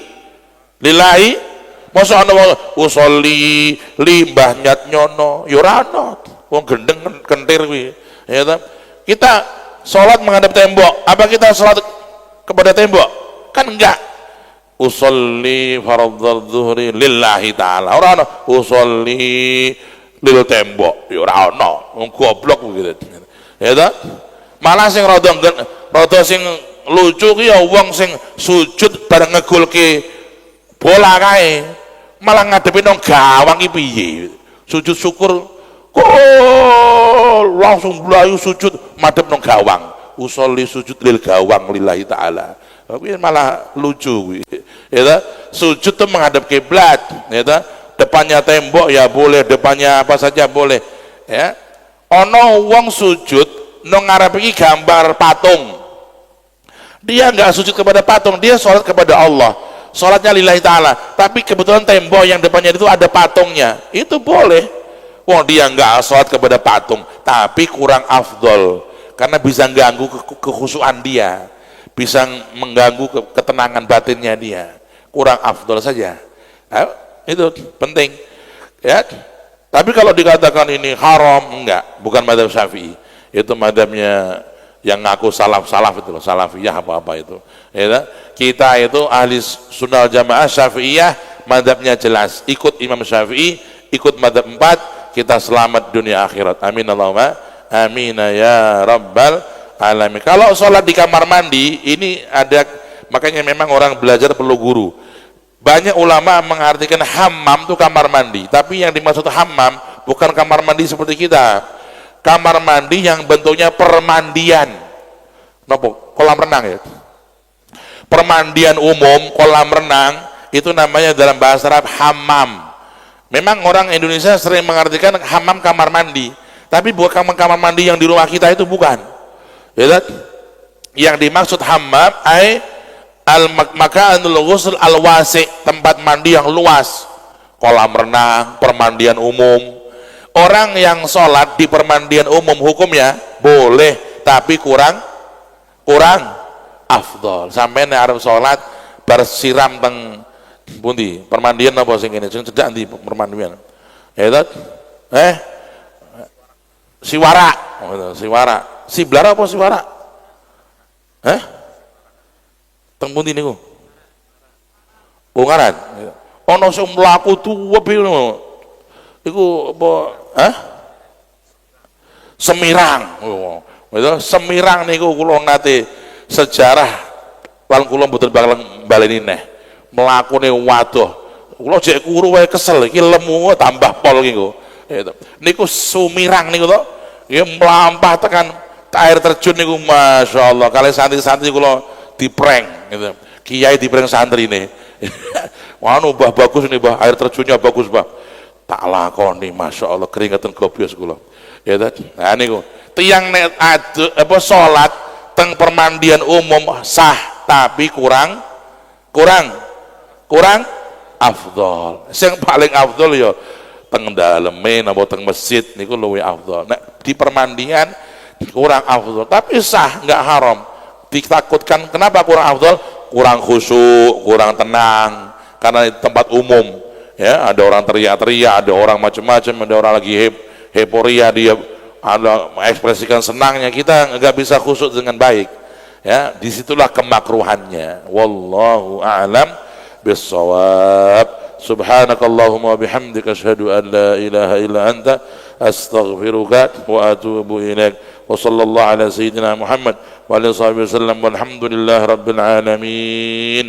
A: masa ana usolli li Mbah Nyat Nyono, ya ora ana wong gendeng kentir kuwi, ya ta. Kita sholat menghadap tembok, apa kita sholat kepada tembok? Kan enggak. Usolli fardhu dzuhri lillahi ta'ala, ora ana usolli lil tembok, ya ora ana, wong goblok begitu, ya ta. Malah sing rada sing lucu ki ya wong sing sujud bareng ngegolke bola kae, malah ngadepi nang gawang ki piye, sujud syukur langsung mlayu sujud madhep nang gawang, usolli sujud lil gawang lillahi ta'ala, tapi malah lucu kuwi, ya, sujud tuh menghadap kiblat, ya, depannya tembok ya boleh, depannya apa saja boleh, ya. Ono wong sujud nang ngarep iki gambar patung, dia enggak sujud kepada patung, dia sholat kepada Allah, sholatnya lillahi ta'ala, tapi kebetulan tembok yang depannya itu ada patungnya, itu boleh. Wong dia enggak sholat kepada patung, tapi kurang afdol, karena bisa mengganggu kekhusyuan dia, bisa mengganggu ketenangan batinnya dia, kurang afdol saja. Nah, itu penting, ya. Tapi kalau dikatakan ini haram, enggak, bukan madzhab Syafi'i, itu madzhabnya yang ngaku salaf itu loh, salafiyah apa itu, ya. Kita itu ahli sunnah jamaah Syafi'iyah, madzhabnya jelas, ikut Imam Syafi'i, ikut madzhab 4, kita selamat dunia akhirat. Amin Allahumma amin ya rabbal alamin. Kalau sholat di kamar mandi ini ada, makanya memang orang belajar perlu guru. Banyak ulama mengartikan hammam itu kamar mandi, tapi yang dimaksud hammam bukan kamar mandi seperti kita, kamar mandi yang bentuknya permandian. Nopo? Kolam renang, ya, permandian umum, kolam renang, itu namanya dalam bahasa Arab hammam. Memang orang Indonesia sering mengartikan hammam kamar mandi, tapi bukan kamar mandi yang di rumah kita, itu bukan, ya. Yang dimaksud hammam ay al-makanul ghusl al-wasi', tempat mandi yang luas, kolam renang, permandian umum. Orang yang sholat di permandian umum hukumnya boleh, tapi kurang afdol. Sampai nek arep sholat bersiram teng pundi permandian apa sing kene sing cedhak ndi permandian, ya to, siwara, siblar apa siwara, teng pundi niku Ungaran, ana sing mlaku tuwa ngono iku apa, Semirang, itu Semirang niku kula nate sejarah lan kula mboten bakal baleni neh, mlakune waduh kula jek kuru wae kesel iki lemu tambah pol iki kok. Niku sumirang niku to. Ya mlampah tekan air terjun niku masyaallah kali santri-santri kula diprank gitu. Kiai diprank santrine. Wanu Mbah bagus nih Mbah, air terjunnya bagus Mbah. Tak lakoni masyaallah keringetan gobios kula. Ya ta. Nah niku tiyang nek salat teng permandian umum sah tapi kurang afdol. Sing paling afdol ya teng daleme napa teng masjid niku luwih afdol. Nek di permandian kurang afdol, tapi sah enggak haram. Ditakutkan kenapa kurang afdol? Kurang khusyuk, kurang tenang karena di tempat umum. Ya, ada orang teriak-teriak, ada orang macam-macam, ada orang lagi heporia dia ada mengekspresikan senangnya, kita nggak bisa khusyuk dengan baik. Ya, disitulah kemakruhannya. Wallahu a'lam bissawab. Subhanakallahumma bihamdika asyhadu an la ilaha illa anta astaghfiruka wa atubu ilaik. Wa sallallahu ala sayyidina Muhammad wa alihi wasallam walhamdulillahi rabbil alamin.